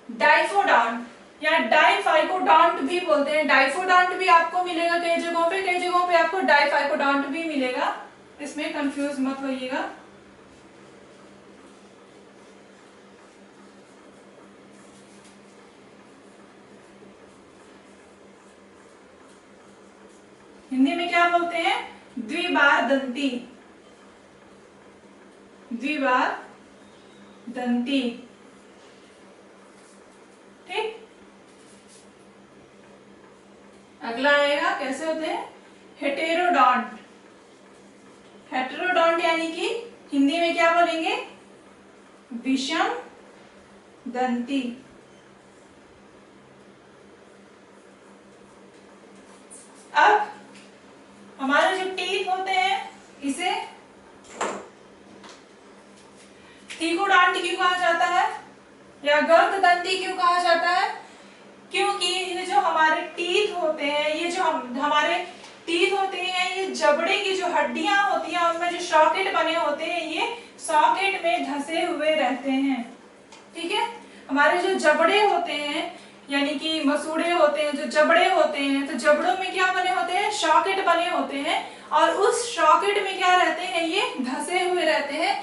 डाइफोडॉन्ट या डाइफाइकोडॉन्ट भी बोलते हैं। डाइफोडॉन्ट भी आपको मिलेगा कई जगहों पे आपको डाइफाइकोडॉन्ट भी मिलेगा। इसमें कंफ्यूज मत होइएगा। हिंदी में क्या बोलते हैं? द्विबारदंती। द्विबारदंती। ठीक। अगला आएगा कैसे होते हैं? हेटेरोडॉन्ट। हेटेरोडॉन्ट यानी कि हिंदी में क्या बोलेंगे? विषम दंती। अब हमारे जो टीथ होते हैं इसे थीकोडॉन्ट क्यों कहा जाता है या गर्ददंती क्यों कहा जाता है? क्योंकि ये जो हमारे टीथ होते हैं, ये जो हमारे टीथ होते हैं, ये जबड़े की जो हड्डियां होती हैं उनमें जो सॉकेट बने होते हैं ये सॉकेट में धंसे हुए रहते हैं। ठीक है। हमारे जो जबड़े होते हैं यानी कि मसूड़े होते हैं, जो जबड़े होते हैं, तो जबड़ों में क्या बने होते हैं? सॉकेट बने होते हैं और उस सॉकेट में क्या रहते हैं? ये धंसे हुए रहते हैं।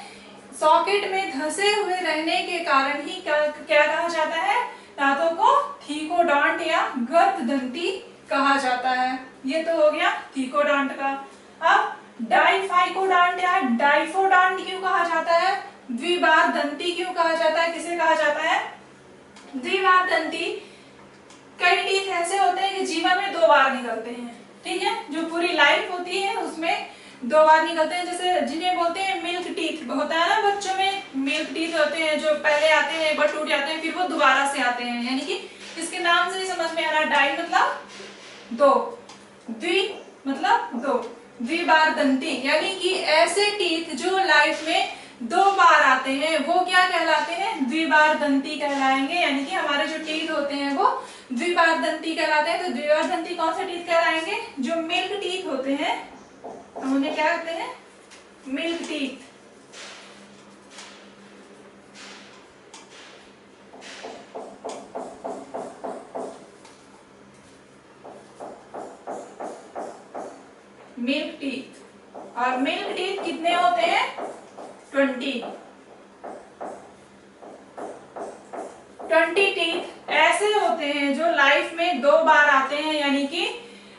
सॉकेट में धंसे हुए रहने के कारण ही क्या कहा जाता है? दांतों को थीकोडॉन्ट या गर्ददंती कहा जाता है। ये तो हो गया थीकोडॉन्ट का। अब डाइफाइकोडॉन्ट या डाइफोडॉन्ट क्यों कहा जाता है? द्विबारदंती क्यों कहा जाता है? किसे कहा जाता है? द्विबारदंती। कई टीथ ऐसे होते हैं कि जीवन में 2 बार निकलते हैं। ठीक है। जो पूरी लाइफ होती है उसमें 2 बार निकलते हैं। जैसे जिन्हें बोलते हैं मिल्क टीथ होता है ना, बच्चों में मिल्क टीथ होते हैं जो पहले आते हैं, एक बार टूट जाते हैं, फिर वो दोबारा से आते हैं। यानी कि इसके नाम से ही समझ में आ रहा है, डाई मतलब 2, द्वि मतलब 2, द्विबारदंती यानी कि ऐसे टीथ जो लाइफ में 2 बार आते हैं वो क्या कहलाते हैं? द्विबारदंती कहलाएंगे। यानी कि हमारे जो टीथ होते हैं वो द्विबारदंती कहलाते हैं। तो द्विबारदंती कौन से टीथ कहलाएंगे? जो मिल्क टीथ होते हैं हम उन्हें क्या कहते हैं? Milk teeth. Milk teeth. और मिल्क टीथ कितने होते हैं? 20 टीथ ऐसे होते हैं जो लाइफ में 2 बार आते हैं। यानी कि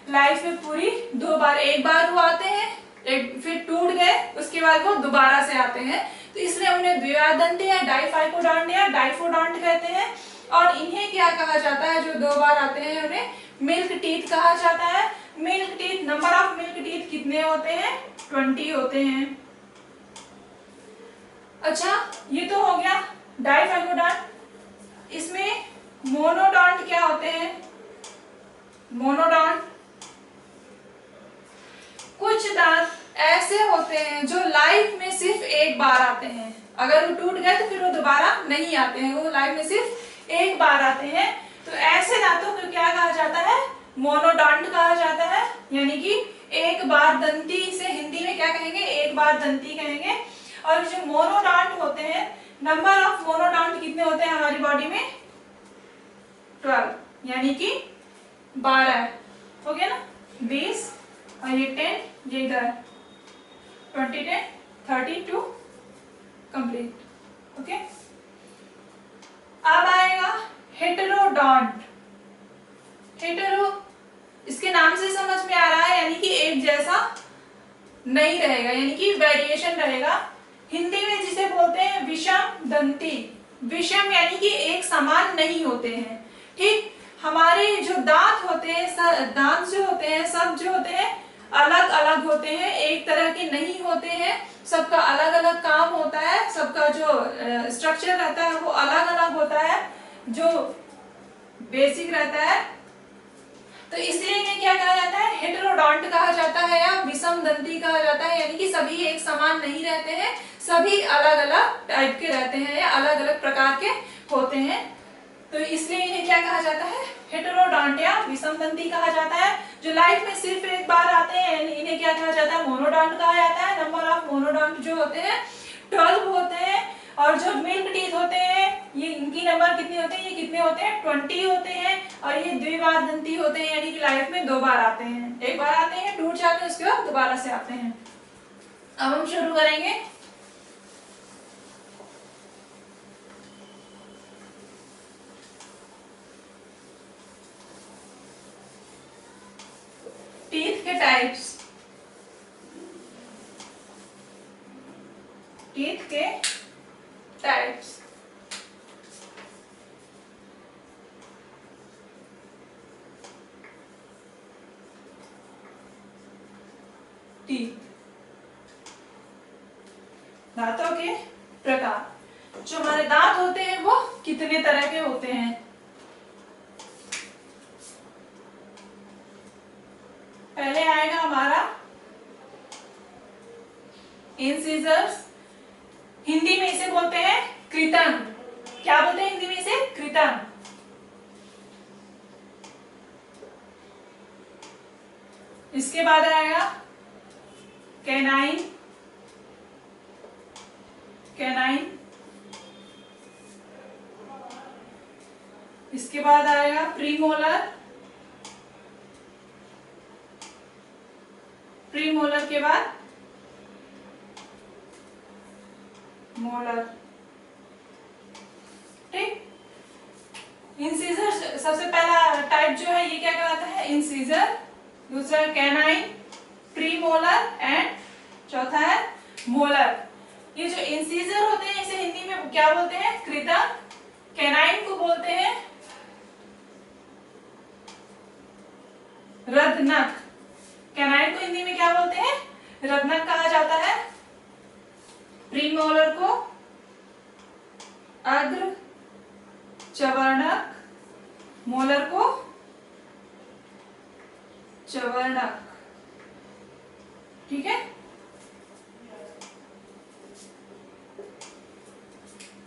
लाइफ में पूरी 2 बार, एक बार वो आते हैं एक फिर टूट गए, उसके बाद वो दोबारा से आते हैं, तो इसलिए उन्हें द्विआदंती या डाइफाइकोडोंट या डाइफोडोंट कहते हैं। और इन्हें क्या कहा जाता है, जो 2 बार आते हैं उन्हें मिल्क टीथ कहा जाता है। Milk teeth, number of milk teeth कितने होते हैं, 20 होते हैं। अच्छा, ये तो हो गया डाइफाइकोडोंट। इसमें मोनोडोंट क्या होते हैं, मोनोडोंट कुछ दांत ऐसे होते हैं जो लाइफ में सिर्फ एक बार आते हैं, अगर वो टूट गए तो फिर वो दोबारा नहीं आते हैं, वो लाइफ में सिर्फ एक बार आते हैं। तो ऐसे दांतों को क्या कहा जाता है, मोनोडोंट कहा जाता है, यानी कि एक बार दंती से हिंदी में क्या कहेंगे, एक बार दंती कहेंगे। और जो मोनोडोंट होते हैं, नंबर ऑफ मोनोडोंट कितने होते हैं हमारी बॉडी में, 12, यानी कि 12 हो गया ना, 20 और ये 10, ये इधर 20, 10, 32 कंप्लीट। ओके, अब आएगा हेटेरोडोंट। हेटेरो, इसके नाम से समझ में आ रहा है, यानी कि एक जैसा नहीं रहेगा, यानी कि वेरिएशन रहेगा। हिंदी में जिसे बोलते हैं विषम दंती। विषम यानी कि एक समान नहीं होते हैं, ठीक। हमारे जो दांत होते हैं, दांत जो होते हैं, सब जो होते हैं अलग अलग होते हैं, एक तरह के नहीं होते हैं, सबका अलग अलग काम होता है, सबका जो स्ट्रक्चर रहता है वो अलग अलग होता है, जो बेसिक रहता है। तो इसलिए इन्हें क्या कहा जाता है, हेटेरोडोंट कहा जाता है या विषम दंती कहा जाता है, यानी कि सभी एक समान नहीं रहते हैं, सभी अलग अलग टाइप के रहते हैं या अलग अलग प्रकार के होते हैं। तो इसलिए इन्हें क्या कहा जाता है, हेटेरोडोंट या विषम दंती कहा जाता है। जो लाइफ में सिर्फ एक बार आते हैं, इन्हें क्या कहा जाता है, मोनोडोंट कहा जाता है। नंबर ऑफ मोनोडोंट जो होते हैं 12 होते हैं। और जो मिल्क टीथ होते हैं, ये इनकी नंबर कितने होते हैं, ये कितने होते हैं, 20 होते हैं। और ये द्विबार दंती होते हैं, यानी कि लाइफ में 2 बार आते हैं, एक बार आते हैं, टूट जाते हैं, उसके बाद दोबारा से आते हैं। अब हम शुरू करेंगे। टीथ के टाइप्स, टीथ के टाइप्स। टीथ, दांतों के प्रकार। जो हमारे दांत होते हैं वो कितने तरह के होते हैं। पहले आएगा हमारा इंसिजर्स, हिंदी में इसे बोलते हैं कृतन। क्या बोलते हैं हिंदी में इसे, कृतन। इसके बाद आएगा कैनाइन, कैनाइन। इसके बाद आएगा प्रीमोलर, प्रीमोलर के बाद मोलर, ठीक। इंसीजर सबसे पहला टाइप जो है ये क्या कहलाता है, इंसीजर। दूसरा कैनाइन, प्रीमोलर एंड चौथा है मोलर। ये जो इंसीजर होते हैं इसे हिंदी में क्या बोलते हैं, कृतक। कैनाइन को बोलते हैं रत्नक। कैनाइन को हिंदी में क्या बोलते हैं, रत्नक कहा जाता है। प्रीमोलर को अग्र चवर्णक, मोलर को चवर्णक, ठीक है।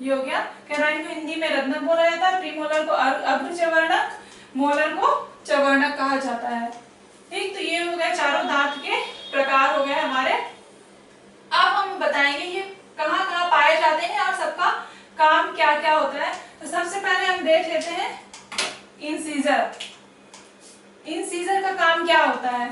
ये हो गया। कैनाइन को हिंदी में रत्नक बोला जाता है, प्रीमोलर को अग्र चवर्णक, मोलर को चवर्णक कहा जाता है, ठीक। तो ये हो गया चारों दांत के प्रकार हो गए हमारे। अब हम बताएंगे ये कहाँ कहाँ पाए जाते हैं और सबका काम क्या क्या होता है। तो सबसे पहले हम देख लेते हैं इंसीजर। इंसीजर का काम क्या होता है,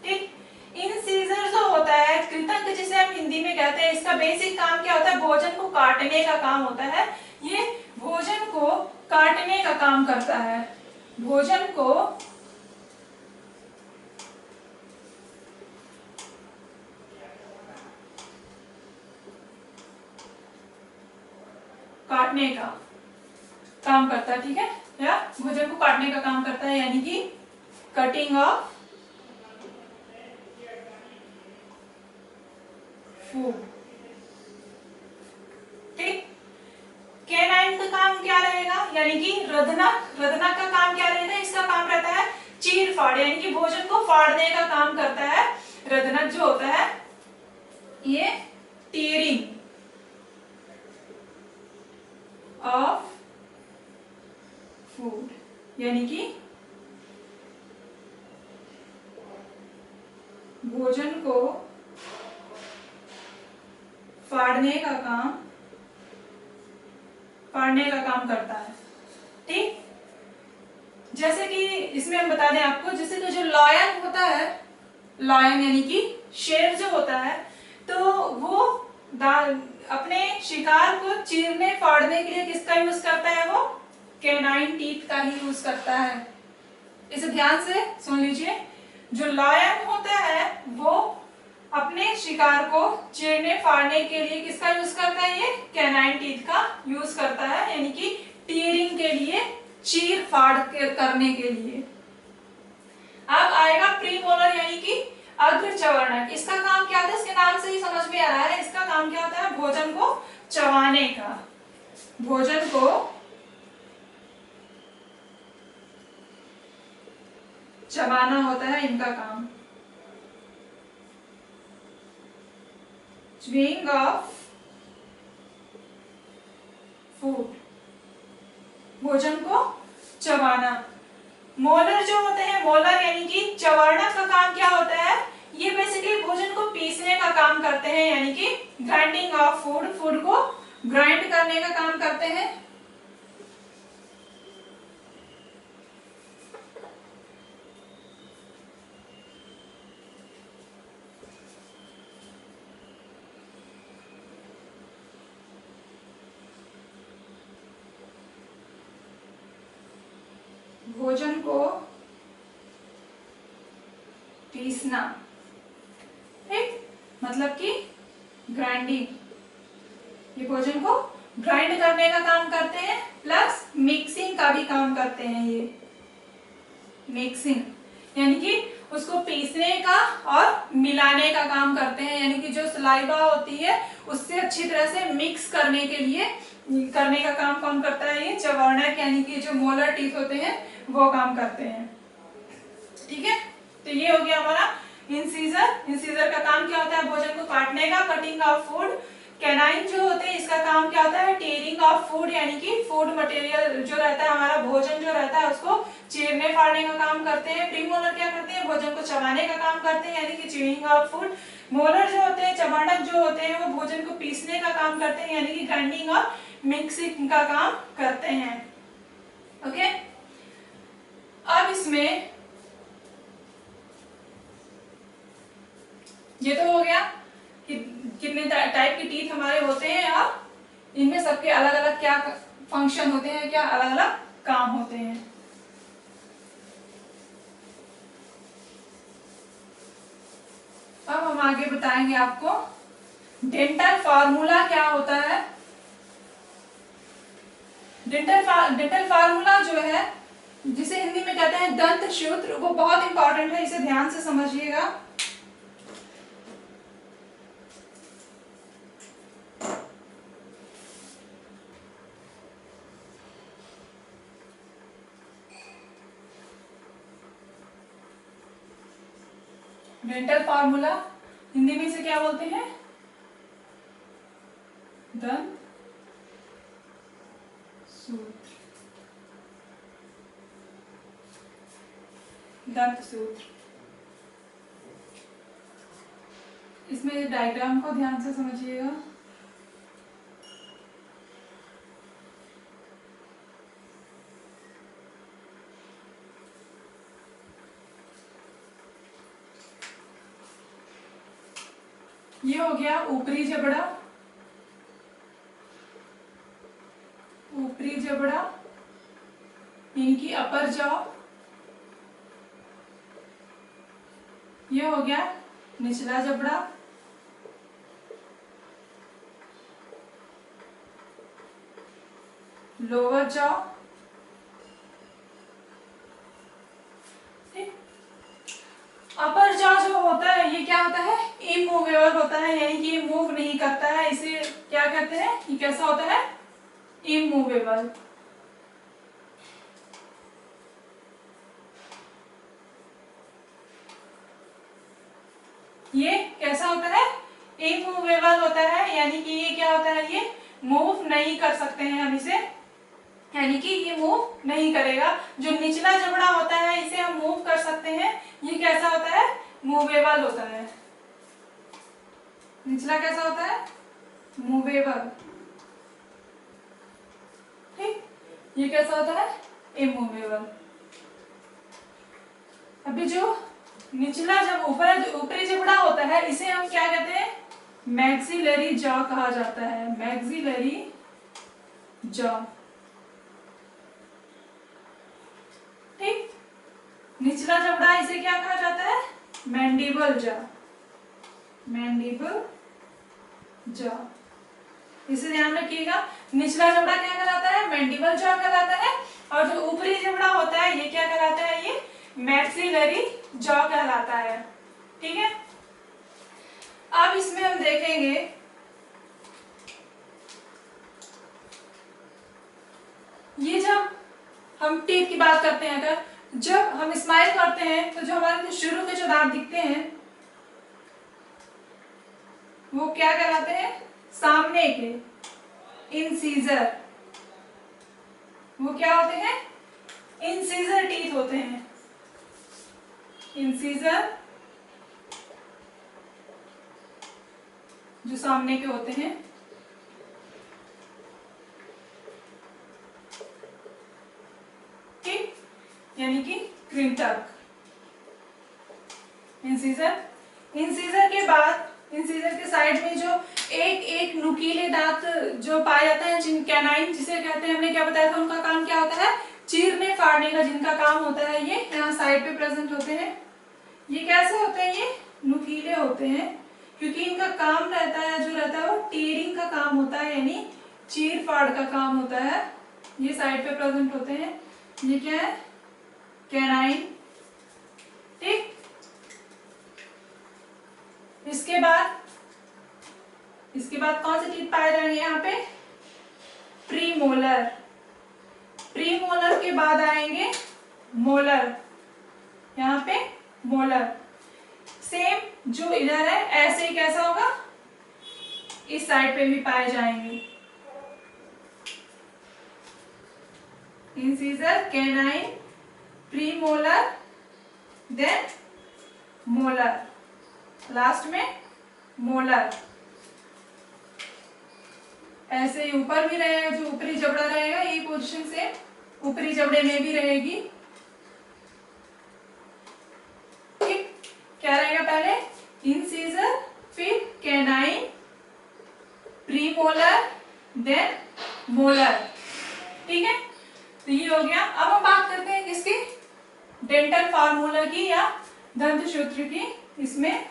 ठीक। इंसीजर जो होता है, कृतंक जिसे हम हिंदी में कहते हैं, इसका बेसिक काम क्या होता है, भोजन को काटने का काम होता है। ये भोजन को काटने का काम करता है, भोजन को काटने का काम करता है, ठीक है, या भोजन को काटने का काम करता है, यानी कि कटिंग ऑफ फूड। ठीक। कैनाइन का काम क्या रहेगा, यानी कि रधनक, रधनक का काम क्या रहेगा, इसका काम रहता है चीर फाड़, यानी कि भोजन को फाड़ने का काम करता है। रधनक जो होता है ये टीयरिंग ऑफ फूड, यानी कि भोजन को फाड़ने का काम करता है। ठीक। जैसे कि इसमें हम बता दें आपको, जैसे कि जो लायन होता है, लायन यानी कि शेर जो होता है, तो वो अपने शिकार को चीरने फाड़ने के लिए किसका यूज करता है, वो कैनाइन टीथ का ही यूज करता है। इसे ध्यान से सुन लीजिए। जो लायन होता है वो अपने शिकार को चीरने फाड़ने के लिए किसका यूज करता है, ये कैनाइन टीथ का यूज करता है, यानी कि टीयरिंग के लिए, चीर फाड़ करने के लिए। अब आएगा प्रीमोलर यानी कि अग्रचवर्णक। इसका काम क्या होता है, इसके नाम से ही समझ में आ रहा है, इसका काम क्या होता है, भोजन को चबाने का, भोजन को चबाना होता है इनका काम। च्यूइंग ऑफ फूड, भोजन को चबाना। मोलर जो होते हैं, मोलर यानी कि चवर्णक का काम क्या होता है, ये बेसिकली भोजन को पीसने का काम करते हैं, यानी कि ग्राइंडिंग ऑफ फूड, फूड को ग्राइंड करने का काम करते हैं। भोजन को पीसना, ठीक, मतलब कि ग्राइंडिंग, ये भोजन को ग्राइंड करने का काम करते हैं, प्लस मिक्सिंग का भी काम करते हैं। ये मिक्सिंग यानी कि उसको पीसने का और मिलाने का काम करते हैं, यानी कि जो सलाइवा होती है उससे अच्छी तरह से मिक्स करने के लिए करने का काम कौन करता है, ये चवर्णक यानी कि जो मोलर टीथ होते हैं वो काम करते हैं। ठीक है, तो ये हो गया हमारा इंसीजर। इंसीजर का काम क्या होता है, भोजन को काटने का, कटिंग ऑफ फूड। कैनाइन जो होते हैं इसका काम क्या होता है, टीयरिंग ऑफ फूड, यानी कि फूड मटेरियल जो रहता है, हमारा भोजन जो रहता है उसको चीरने फाड़ने का काम करते हैं। प्रीमोलर क्या करते हैं, भोजन को चबाने का काम करते हैं, यानी कि च्यूइंग ऑफ फूड। मोलर जो होते हैं, चबाणक जो होते हैं, वो भोजन को पीसने का काम करते हैं, यानी कि ग्राइंडिंग और मिक्सिंग का काम करते हैं। ओके, अब इसमें ये तो हो गया कि कितने टाइप के टीथ हमारे होते हैं और इनमें सबके अलग अलग क्या फंक्शन होते हैं, क्या अलग अलग काम होते हैं। अब हम आगे बताएंगे आपको डेंटल फार्मूला क्या होता है। डेंटल फार्मूला जो है, जिसे हिंदी में कहते हैं दंत सूत्र, वो बहुत इंपॉर्टेंट है, इसे ध्यान से समझिएगा। डेंटल फार्मूला हिंदी में इसे क्या बोलते हैं, दंत सूत्र, दंत सूत्र। इसमें डायग्राम को ध्यान से समझिएगा। ये हो गया ऊपरी जबड़ा, ऊपरी जबड़ा इनकी अपर जॉ। ये हो गया निचला जबड़ा, लोअर जॉ, अपर जॉ जो होता है ये क्या होता है, इमूवेबल होता है, यानी कि ये मूव नहीं करता है, इसे क्या कहते हैं, ये कैसा होता है, इमूवेबल। ये कैसा होता है, इमूवेबल होता है, यानी कि ये क्या होता है, ये मूव नहीं कर सकते हैं हम इसे, यानी कि ये मूव नहीं करेगा। जो निचला जबड़ा होता है इसे हम मूव कर सकते हैं, ये कैसा होता है, मूवेबल होता है। निचला कैसा होता है, मूवेबल, ठीक। ये कैसा होता है, इमूवेबल। अभी जो निचला जब ऊपरी जबड़ा होता है इसे हम क्या कहते हैं, मैक्सिलरी जॉ कहा जाता है, मैक्सिलरी जॉ, ठीक। निचला जबड़ा इसे क्या कहा जाता है, मैंडिबल जॉ, मैंडिबल जॉ, इसे ध्यान रखिएगा। निचला जबड़ा क्या कहलाता है, मैंडिबल जॉ कहलाता है, और जो ऊपरी जबड़ा होता है ये क्या कहलाता है, ये मैक्सिलरी जॉ कहलाता है, ठीक है। अब इसमें हम देखेंगे ये जब हम टीथ की बात करते हैं, अगर जब हम स्माइल करते हैं तो जो हमारे शुरू के जो दांत दिखते हैं वो क्या कहलाते हैं, सामने के इंसीजर, वो क्या होते हैं, इंसीजर टीथ होते हैं, इंसीजर जो सामने के होते हैं, ठीक, यानी कि कृंतक, इंसीजर। इंसीजर के बाद इंसीजर के साइड में जो एक एक नुकीले दांत जो पाए जाते हैं, कैनाइन जिसे कहते हैं, हमने क्या बताया था, उनका काम क्या होता है, चीरने फाड़ने का जिनका काम होता है, ये यहाँ साइड पे प्रेजेंट होते हैं। ये कैसे होते हैं, ये नुकीले होते हैं, क्योंकि इनका काम रहता है, जो रहता है वो टीयरिंग का काम होता है, यानी चीर फाड़ का काम होता है। ये साइड पे प्रेजेंट होते हैं, ये क्या है, कैनाइन, ठीक। इसके बाद कौन से टीथ पाए जाएंगे यहाँ पे, प्रीमोलर, प्रीमोलर के बाद आएंगे मोलर, यहाँ पे मोलर। सेम जो इधर है ऐसे ही कैसा होगा, इस साइड पे भी पाए जाएंगे, incisor, canine, premolar, then molar, last में मोलर। ऐसे ही ऊपर भी रहेगा, जो ऊपरी जबड़ा रहेगा ये पोजीशन से ऊपरी जबड़े में भी रहेगी, ठीक। क्या रहेगा, पहले इंसीजर, फिर कैनाइन, प्रीमोलर, देन मोलर, ठीक है। तो ये हो गया। अब हम बात करते हैं किसकी, डेंटल फार्मूला की या दंत सूत्र की। इसमें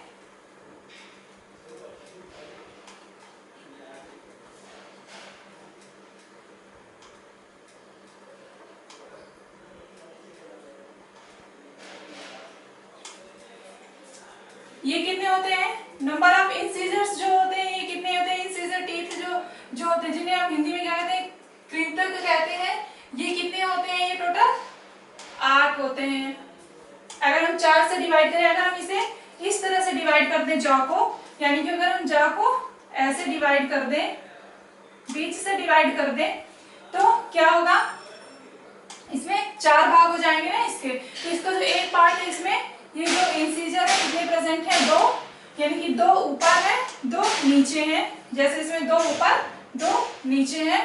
ये कितने होते हैं, नंबर ऑफ इंसीजर्स जो होते हैं ये कितने होते हैं, इंसीजर टीथ जो होते हैं, जिन्हें हम हिंदी में क्या कहते हैं, कृंतक कहते हैं, ये कितने होते हैं, ये टोटल 8 होते हैं। अगर हम 4 से डिवाइड करें, अगर हम इसे इस तरह से डिवाइड कर दें जॉ को, यानी कि अगर हम जॉ को ऐसे डिवाइड कर दें, बीच से डिवाइड कर दें, तो क्या होगा, इसमें 4 भाग हो जाएंगे ना इसके। तो इसका जो एक पार्ट है, इसमें ये जो इंसीजर है कितने प्रेजेंट है, 2, यानी कि 2 ऊपर है 2 नीचे हैं, जैसे इसमें 2 ऊपर 2 नीचे हैं,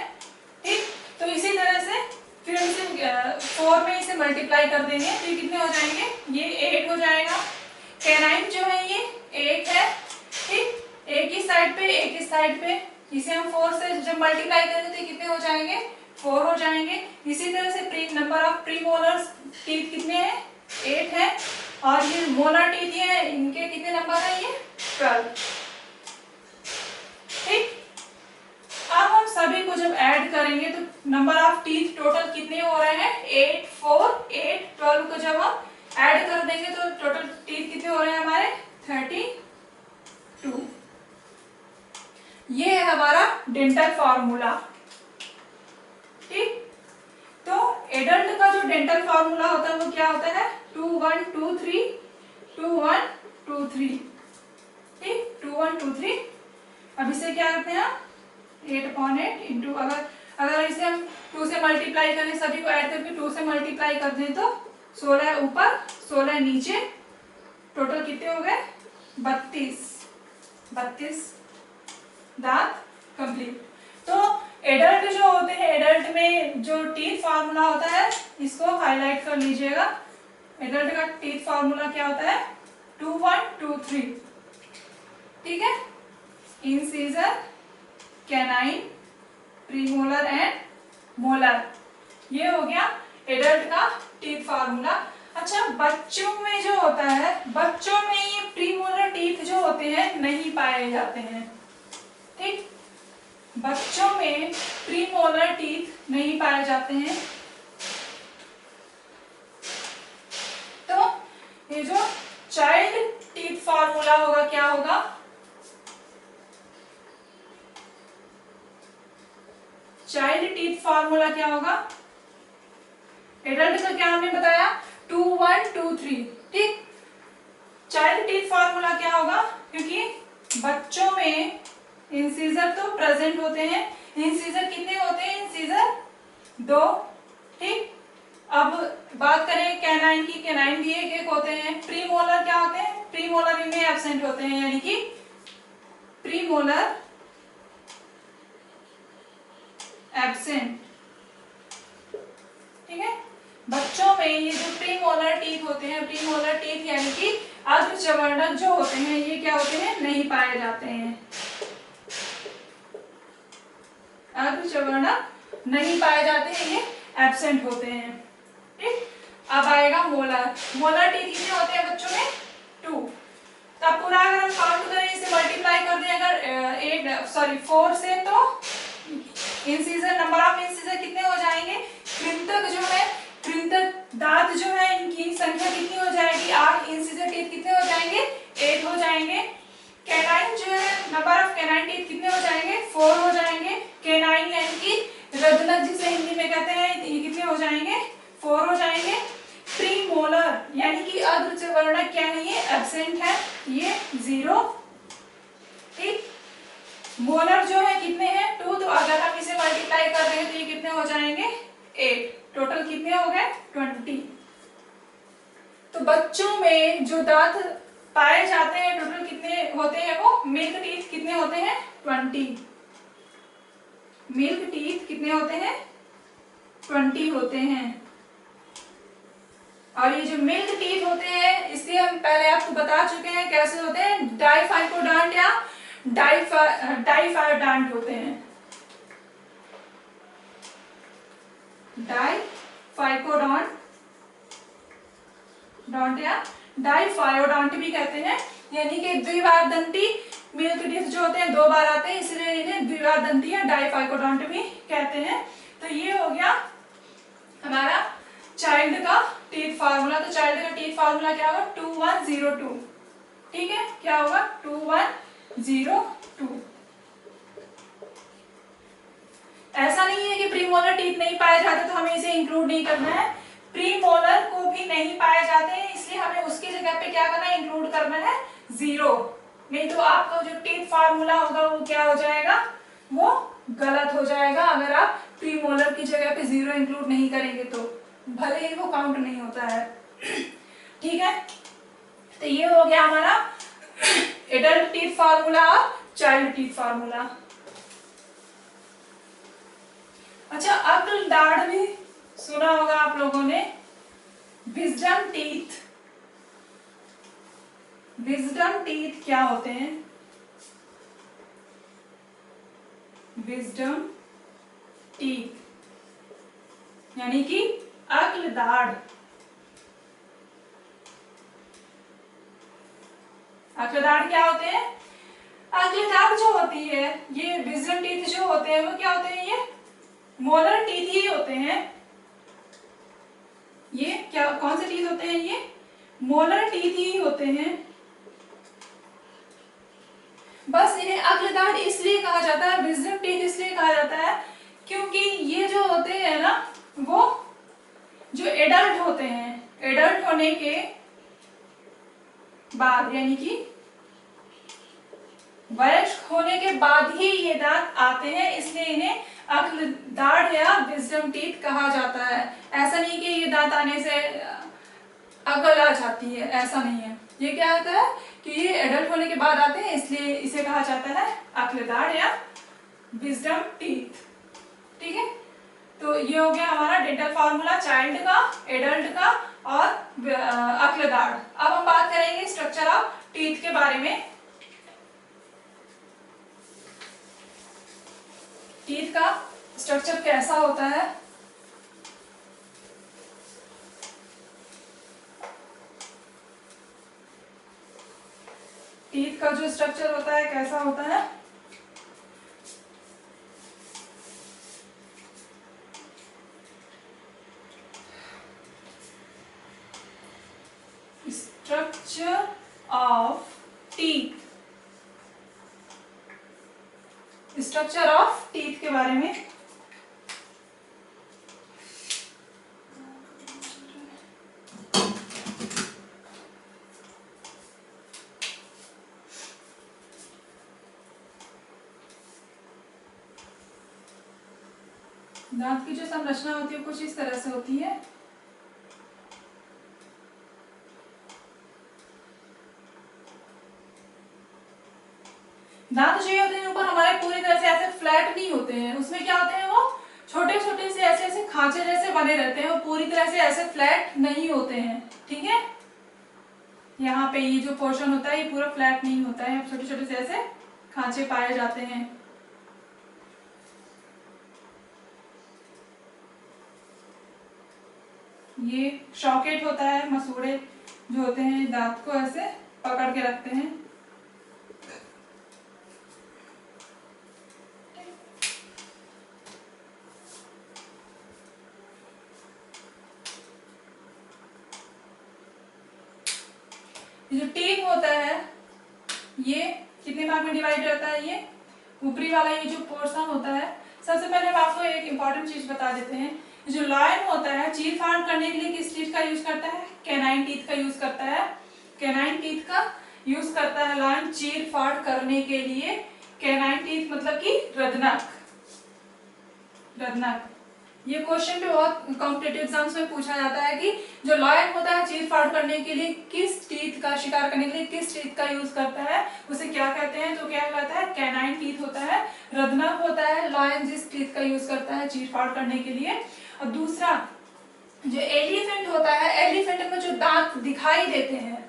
ठीक। तो इसी तरह से फिर हम इसे 4 में इसे मल्टीप्लाई कर देंगे, तो ये कितने हो जाएंगे, ये 8 हो जाएगा। कैनाइन जो है ये 1 है, ठीक, एक ही साइड पे एक ही साइड पे, इसे हम 4 से जब मल्टीप्लाई करेंगे तो कितने हो जाएंगे, 4 हो जाएंगे। इसी तरह से नंबर ऑफ प्रीमोलर्स टीथ कितने हैं, 8 है, और ये मोलर टीथ है, इनके कितने नंबर है, ये 12, ठीक। अब हम सभी को जब ऐड करेंगे तो नंबर ऑफ टीथ टोटल कितने हो रहे हैं, 8 4 8 12 को जब हम ऐड कर देंगे तो टोटल टीथ कितने हो रहे हैं हमारे 32। ये है हमारा डेंटल फॉर्मूला। ठीक, तो एडल्ट का जो डेंटल फॉर्मूला होता है वो क्या होता है, 2 1 2 3 2 1 2 3। ठीक, 2 1 2 3। अब इसे क्या करते हैं, 8/8 इंटू, अगर इसे हम 2 से मल्टीप्लाई करें, सभी को ऐड करके 2 से मल्टीप्लाई कर दें तो 16 ऊपर 16 नीचे, टोटल कितने हो गए 32 दांत कंप्लीट। तो एडल्ट जो होते हैं, एडल्ट में जो टीथ फार्मूला होता है इसको हाईलाइट कर लीजिएगा। एडल्ट का टीथ फार्मूला क्या होता है, 2 1 2 3। ठीक है, incisor, canine, premolar and molar, ये हो गया एडल्ट का टीथ फार्मूला। अच्छा, बच्चों में जो होता है, बच्चों में ये प्रीमोलर टीथ जो होते हैं नहीं पाए जाते हैं। ठीक, बच्चों में प्रीमोलर टीथ नहीं पाए जाते हैं। तो ये जो चाइल्ड टीथ फार्मूला होगा क्या होगा, चाइल्ड टीथ फार्मूला क्या होगा, एडल्ट का क्या हमने बताया 2 1 2 3। ठीक, चाइल्ड टीथ फार्मूला क्या होगा, क्योंकि बच्चों में इंसीजर तो प्रेजेंट होते हैं, इंसीजर कितने होते हैं, इंसीजर 2। ठीक, अब बात करें कैनाइन की, कैनाइन भी एक होते हैं। प्रीमोलर क्या होते हैं, प्रीमोलर इनमें एब्सेंट होते हैं, यानी कि प्रीमोलर एब्सेंट। ठीक है, बच्चों में ये जो प्रीमोलर टीथ होते हैं, प्रीमोलर टीथ यानी कि अर्धचवर्णक जो होते हैं, ये क्या होते हैं, नहीं पाए जाते हैं, अर्धचवर्णक नहीं पाए जाते हैं, ये एब्सेंट होते हैं। ठीक, अब आएगा मोलर। मोलर टीथ कितने होते हैं बच्चों में 2। तब पूरा अगर हम काउंट करें, इसे मल्टीप्लाई कर दें अगर 4 से, तो इंसीजर, नंबर ऑफ इंसीजर कितने हो जाएंगे, कृंतक जो है, कृंतक दांत जो है इनकी संख्या कितनी हो जाएगी 8। इंसीजर टीथ कितने हो जाएंगे 8 हो जाएंगे। कैनाइन जो है, नंबर ऑफ कैनाइन टीथ कितने हो जाएंगे 4 हो जाएंगे। कैनाइन यानी कि रदनक जिसे हिंदी में कहते हैं, ये कितने हो जाएंगे 4 हो जाएंगे। प्रीमोलर यानी कि अर्धचवर्णक क्या है, ये एब्सेंट है, ये 0। ठीक, मोलर जो है कितने हैं 2, तो अगर हम इसे मल्टीप्लाई कर रहे हैं तो ये कितने हो जाएंगे 8। टोटल कितने हो गए 20। तो बच्चों में जो दांत पाए जाते हैं टोटल कितने होते हैं, वो मिल्क टीथ कितने होते हैं 20। मिल्क टीथ कितने होते हैं 20 होते हैं। और ये जो मिल्क टीथ होते हैं, इसलिए हम पहले आपको बता चुके हैं कैसे होते हैं, डाइफाइकोडॉन्ट या डाइफायोडॉन्ट होते हैं। डाइफाइकोडॉन्ट या डाइफायोडॉन्ट भी कहते हैं, यानी कि द्विवारदंती मिल्क टीथ जो होते हैं 2 बार आते हैं, इसलिए इन्हें द्विवारदंती या डाइफाइकोडॉन्ट भी कहते हैं। तो ये हो गया हमारा चाइल्ड का टीथ फार्मूला। तो चाइल्ड का टीथ फार्मूला क्या होगा 2102। ठीक है, क्या होगा 2102। ऐसा नहीं है कि प्रीमोलर टीथ नहीं पाए जाते तो हमें इसे इंक्लूड नहीं करना है, प्रीमोलर को भी नहीं पाए जाते हैं, इसलिए हमें उसकी जगह पे क्या करना है, इंक्लूड करना है 0। नहीं तो आपका जो टीथ फार्मूला होगा वो क्या हो जाएगा, वो गलत हो जाएगा अगर आप प्रीमोलर की जगह पे 0 इंक्लूड नहीं करेंगे तो, भले ही वो काउंट नहीं होता है। ठीक है, तो ये हो गया हमारा एडल्ट टीथ फार्मूला और चाइल्ड टीथ फार्मूला। अच्छा, अक्ल दाढ़ भी सुना होगा आप लोगों ने, विजडम टीथ। विजडम टीथ क्या होते हैं, विजडम टीथ यानी कि अक्ल दाढ़। अक्ल दाढ़ क्या होते हैं, अक्ल दाढ़ जो होती है, ये विजडम टीथ जो होते हैं वो क्या होते हैं, ये मोलर टीथ ही होते हैं। ये क्या, कौन से टीथ होते हैं? ये मोलर टीथ ही होते हैं। बस इन्हें अग्रदाढ़ इसलिए कहा जाता है, विजडम टीथ इसलिए कहा जाता है क्योंकि ये जो होते हैं ना, वो जो एडल्ट होते हैं, एडल्ट होने के बाद यानी कि वयस्क होने के बाद ही ये दांत आते हैं, इसलिए इन्हें अग्रदाढ़ या विजडम टीथ कहा जाता है। ऐसा नहीं कि ये दांत आने से अकल आ जाती है, ऐसा नहीं है। ये क्या होता है कि ये एडल्ट होने के बाद आते हैं, इसलिए इसे कहा जाता है अक्लदाढ़ या विजडम टीथ। ठीक है, तो ये हो गया हमारा डेंटल फॉर्मूला चाइल्ड का, एडल्ट का और अक्लदाढ़। अब हम बात करेंगे स्ट्रक्चर ऑफ टीथ के बारे में। टीथ का स्ट्रक्चर कैसा होता है? टीथ का जो स्ट्रक्चर होता है कैसा होता है? Structure of teeth, structure of teeth के बारे में दांत की जो संरचना होती है कुछ इस तरह से होती है। दांत जो होते हैं ऊपर हमारे पूरी तरह से ऐसे फ्लैट नहीं होते हैं, उसमें क्या होते हैं, वो छोटे छोटे से ऐसे ऐसे खांचे जैसे बने रहते हैं, वो पूरी तरह से ऐसे फ्लैट नहीं होते हैं। ठीक है, यहाँ पे ये जो पोर्शन होता है ये पूरा फ्लैट नहीं होता है, छोटे छोटे से ऐसे खांचे पाए जाते हैं। ये शॉकेट होता है, मसूड़े जो होते हैं दांत को ऐसे पकड़ के रखते हैं। ये जो टीथ होता है ये कितने भाग में डिवाइड होता है? ये ऊपरी वाला ये जो पोर्शन होता है, सबसे पहले हम आपको एक इंपॉर्टेंट चीज बता देते हैं। जो लायन होता है चीर फाड़ करने के लिए किस टीथ का यूज करता है? कैनाइन टीथ का यूज करता है। कैनाइन टीथ का यूज करता है लायन चीर फाड़ करने के लिए। कैनाइन टीथ मतलब कि रदनक। रदनक ये क्वेश्चन भी बहुत कॉम्पिटिटिव एग्जाम्स में पूछा जाता है कि जो लायन होता है चीर फाड़ करने के लिए किस टीथ का, शिकार करने के लिए किस टीथ का यूज करता है, उसे क्या कहते हैं? तो क्या कहता है? कैनाइन टीथ होता है। रदनक होता है लायन जिस टीथ का यूज करता है चीर फाड़ करने के लिए। और दूसरा जो एलिफेंट होता है, एलिफेंट में जो दांत दिखाई देते हैं,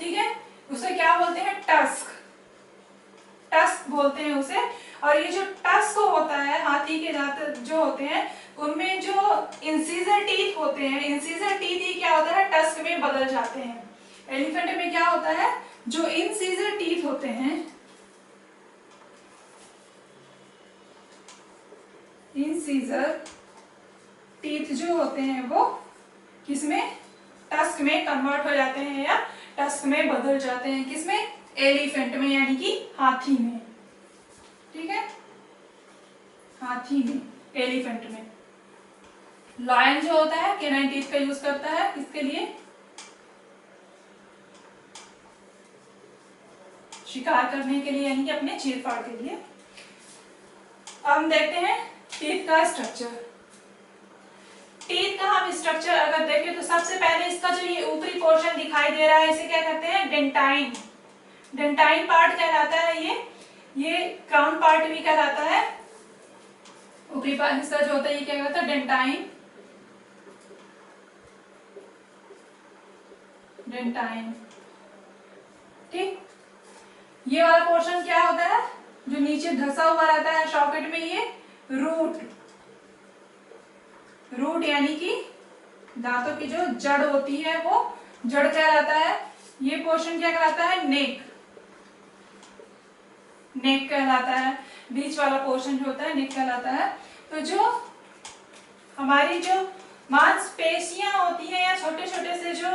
ठीक है, उसे क्या बोलते हैं? टस्क। टस्क बोलते हैं उसे। और ये जो टस्क होता है, हाथी के दांत जो होते हैं उनमें जो इंसीजर टीथ होते हैं, इंसीजर टीथ ही क्या होता है? टस्क में बदल जाते हैं। एलिफेंट में क्या होता है? जो इंसीजर टीथ होते हैं, इंसीजर टीथ जो होते हैं वो किसमें? टस्क में कन्वर्ट हो जाते हैं या टस्क में बदल जाते हैं। किसमें? एलिफेंट में, यानी कि हाथी में। ठीक है, हाथी में, एलिफेंट में। लायन जो होता है कैनाइन टीथ का यूज करता है किसके लिए? शिकार करने के लिए, यानी कि अपने चीर-फाड़ के लिए। अब हम देखते हैं टीथ का स्ट्रक्चर। टीथ का हम स्ट्रक्चर अगर देखें तो सबसे पहले इसका जो ये ऊपरी पोर्शन दिखाई दे रहा है इसे क्या कहते हैं? डेंटाइन। डेंटाइन पार्ट कहलाता है ये क्राउन पार्ट भी कहलाता है। ऊपरी हिस्सा जो होता है ये क्या कहलाता है? डेंटाइन। डेंटाइन, ठीक। ये वाला पोर्शन क्या होता है? जो नीचे धंसा हुआ रहता है सॉकेट में, ये रूट। रूट यानी कि दांतों की जो जड़ होती है वो जड़ कहलाता है। ये पोर्शन क्या कहलाता है? नेक। नेक कहलाता है। बीच वाला पोर्शन जो होता है नेक कहलाता है। तो जो हमारी जो मांसपेशियां होती हैं या छोटे छोटे से जो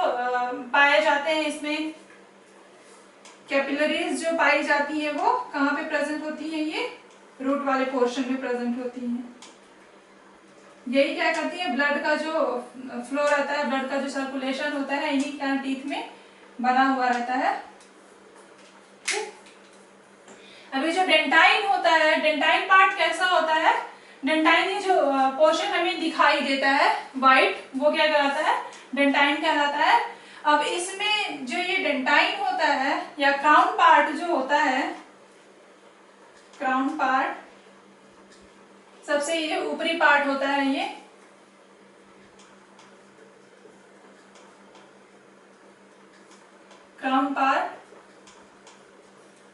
पाए जाते हैं, इसमें कैपिलरीज जो पाई जाती है वो कहाँ पे प्रेजेंट होती है? ये रूट वाले पोर्शन में प्रेजेंट होती हैं। यही क्या करती है? ब्लड का जो फ्लो रहता है, ब्लड का जो सर्कुलेशन होता है, इन्हीं का टीथ में बना हुआ रहता है। अभी जो डेंटाइन होता है, डेंटाइन पार्ट कैसा होता है? डेंटाइन ये जो पोर्शन हमें दिखाई देता है वाइट, वो क्या कहलाता है? डेंटाइन कहलाता है। अब इसमें जो ये डेंटाइन होता है या क्राउन पार्ट जो होता है, क्राउन पार्ट सबसे ये ऊपरी पार्ट होता है, ये क्राउन पार्ट,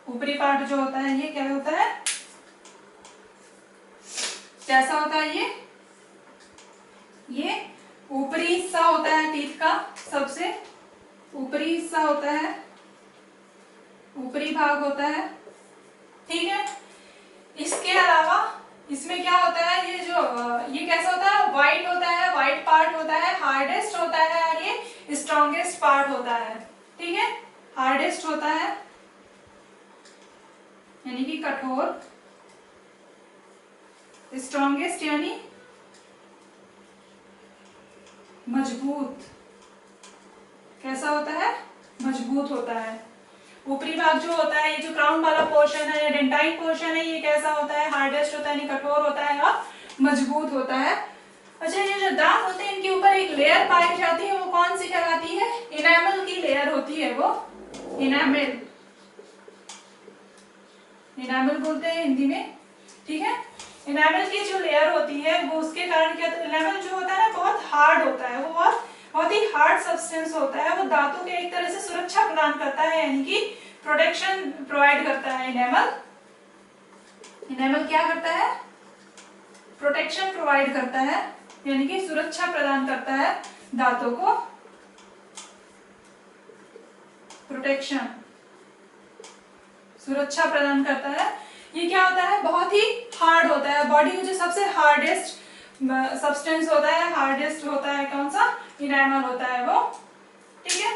ऊपरी पार्ट जो होता है ये क्या होता है? कैसा होता है ये ऊपरी हिस्सा होता है टीथ का, सबसे ऊपरी हिस्सा होता है, ऊपरी भाग होता है, ठीक है। इसके अलावा इसमें क्या होता है? ये जो ये कैसा होता है? वाइट होता है, वाइट पार्ट होता है, हार्डेस्ट होता है और ये स्ट्रॉन्गेस्ट पार्ट होता है, ठीक है। हार्डेस्ट होता है यानी कि कठोर, स्ट्रॉन्गेस्ट यानी मजबूत। कैसा होता है? मजबूत होता है। ऊपरी भाग जो होता है, ये जो क्राउन वाला पोर्शन है या डेंटाइन पोर्शन है, ये कैसा होता है? हार्डेस्ट होता है यानी कठोर होता है और मजबूत होता है। अच्छा, ये जो दांत होते हैं इनके ऊपर एक लेयर पाई जाती है, वो कौन सी कहलाती है? इनामल की लेयर होती है वो, इनामल, इनामल बोलते हैं हिंदी में, ठीक है। इनामल की जो लेयर होती है वो उसके कारण क्या, इनामल जो होता है ना बहुत हार्ड होता है, वो बहुत ही हार्ड सब्सटेंस होता है, वो दांतों के एक तरह से सुरक्षा प्रदान करता है यानी कि प्रोटेक्शन प्रोवाइड करता है। इनेमल, इनेमल क्या करता है? प्रोटेक्शन प्रोवाइड करता है यानी कि सुरक्षा प्रदान करता है दांतों को, प्रोटेक्शन, सुरक्षा प्रदान करता है। ये क्या होता है? बहुत ही हार्ड होता है, बॉडी में जो सबसे हार्डेस्ट सब्सटेंस होता है, हार्डेस्ट होता है कौन सा? इनेमल होता है वो, ठीक है।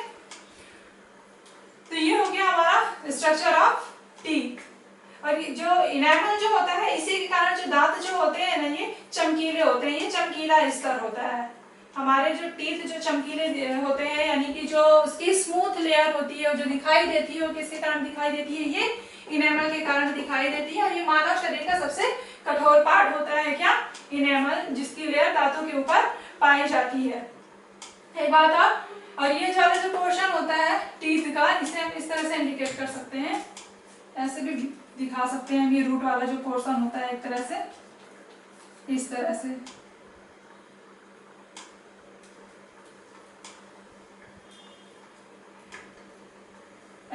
तो ये हो गया हमारा स्ट्रक्चर ऑफ टीथ। और ये जो इनेमल जो होता है, इसी के कारण जो दांत जो होते हैं ना, ये चमकीले होते हैं, ये चमकीला स्तर होता है। हमारे जो टीथ जो चमकीले होते हैं यानी कि जो उसकी स्मूथ लेयर होती है, जो दिखाई देती है, वो किसके कारण दिखाई देती है? ये इनेमल के कारण दिखाई देती है। और ये मानव शरीर का सबसे कठोर पार्ट होता है क्या? इनेमल, जिसकी लेयर दांतों के ऊपर पाई जाती है। एक बात और ये जो वाला जो पोर्शन होता है टीथ का, इसे हम इस तरह से इंडिकेट कर सकते हैं, ऐसे भी दिखा सकते हैं। ये रूट वाला जो पोर्शन होता है एक तरह से, इस तरह से,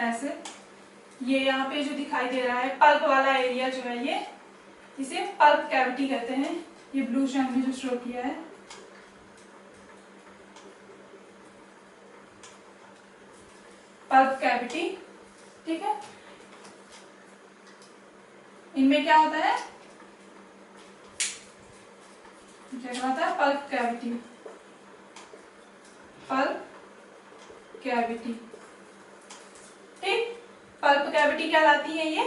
ऐसे। ये यहाँ पे जो दिखाई दे रहा है पल्प वाला एरिया जो है, ये इसे पल्प कैविटी कहते हैं। ये ब्लू से हमने जो शो किया है, पल्प कैविटी, ठीक है। इनमें क्या होता है? क्या होता है? पल्प कैविटी, पल्प कैविटी, ठीक। पल्प कैविटी कहलाती है ये।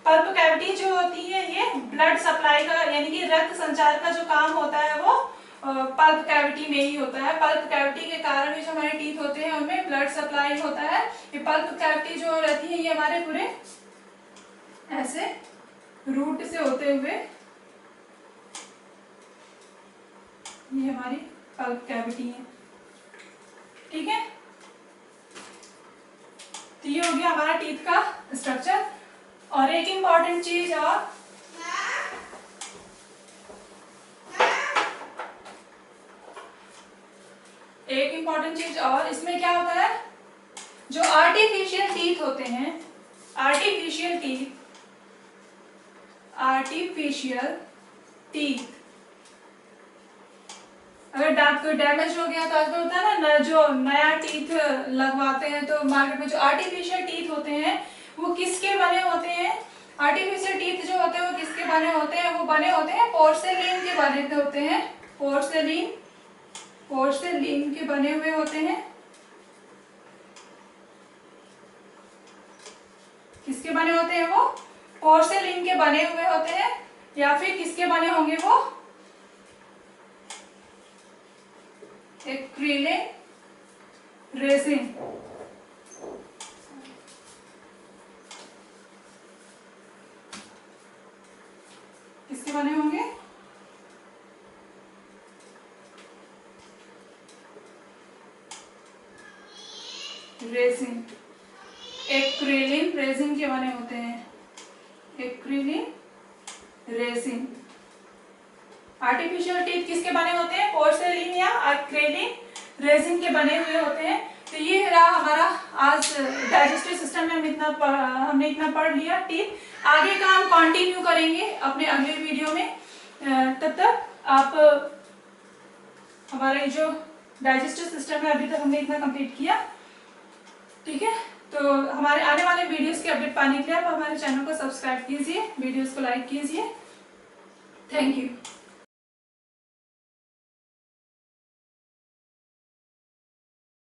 पल्प कैविटी जो होती है ये ब्लड सप्लाई का यानी कि रक्त संचार का जो काम होता है वो पल्प कैविटी में ही होता है। पल्प कैविटी के कारण ही जो हमारे टीथ होते हैं उनमें ब्लड सप्लाई होता है। ये पल्प कैविटी जो रहती है ये हमारे पूरे ऐसे रूट से होते हुए, ये हमारी पल्प कैविटी है, ठीक है। तो ये हो गया हमारा टीथ का स्ट्रक्चर। और एक इंपॉर्टेंट चीज और इसमें क्या होता है? जो आर्टिफिशियल टीथ होते हैं, आर्टिफिशियल टीथ, अगर दांत कोई डैमेज हो गया तो आजकल होता है ना, जो नया टीथ लगवाते हैं तो मार्केट में जो आर्टिफिशियल टीथ होते हैं वो किसके बने होते हैं? आर्टिफिशियल टीथ जो होते हैं वो किसके बने होते हैं? वो बने होते हैं पोर्सेलिन के बने होते हैं, पोर्सेलिन के बने हुए होते हैं। किसके बने होते हैं वो? पोर्सेलिन के बने हुए होते हैं। या फिर किसके बने होंगे वो? Acrylic resin. किसके बने होंगे? रेजिन, एक्रिलिन रेजिन के बने होते हैं। एक्रिलिन रेजिन। आर्टिफिशियल टीथ किसके बने होते हैं? पोर्सेलिन या एक्रिलिन रेजिन के बने हुए होते हैं। तो ये रहा हमारा आज डाइजेस्टिव सिस्टम में हमने इतना पढ़ लिया टीथ। आगे का हम कंटिन्यू करेंगे अपने अगले वीडियो में। तब तक आप हमारा जो डाइजेस्टिव सिस्टम है अभी तक हमने इतना कंप्लीट किया, ठीक है। तो हमारे आने वाले वीडियोस के अपडेट पाने के लिए आप हमारे चैनल को सब्सक्राइब कीजिए, वीडियोस को लाइक कीजिए। Thank you.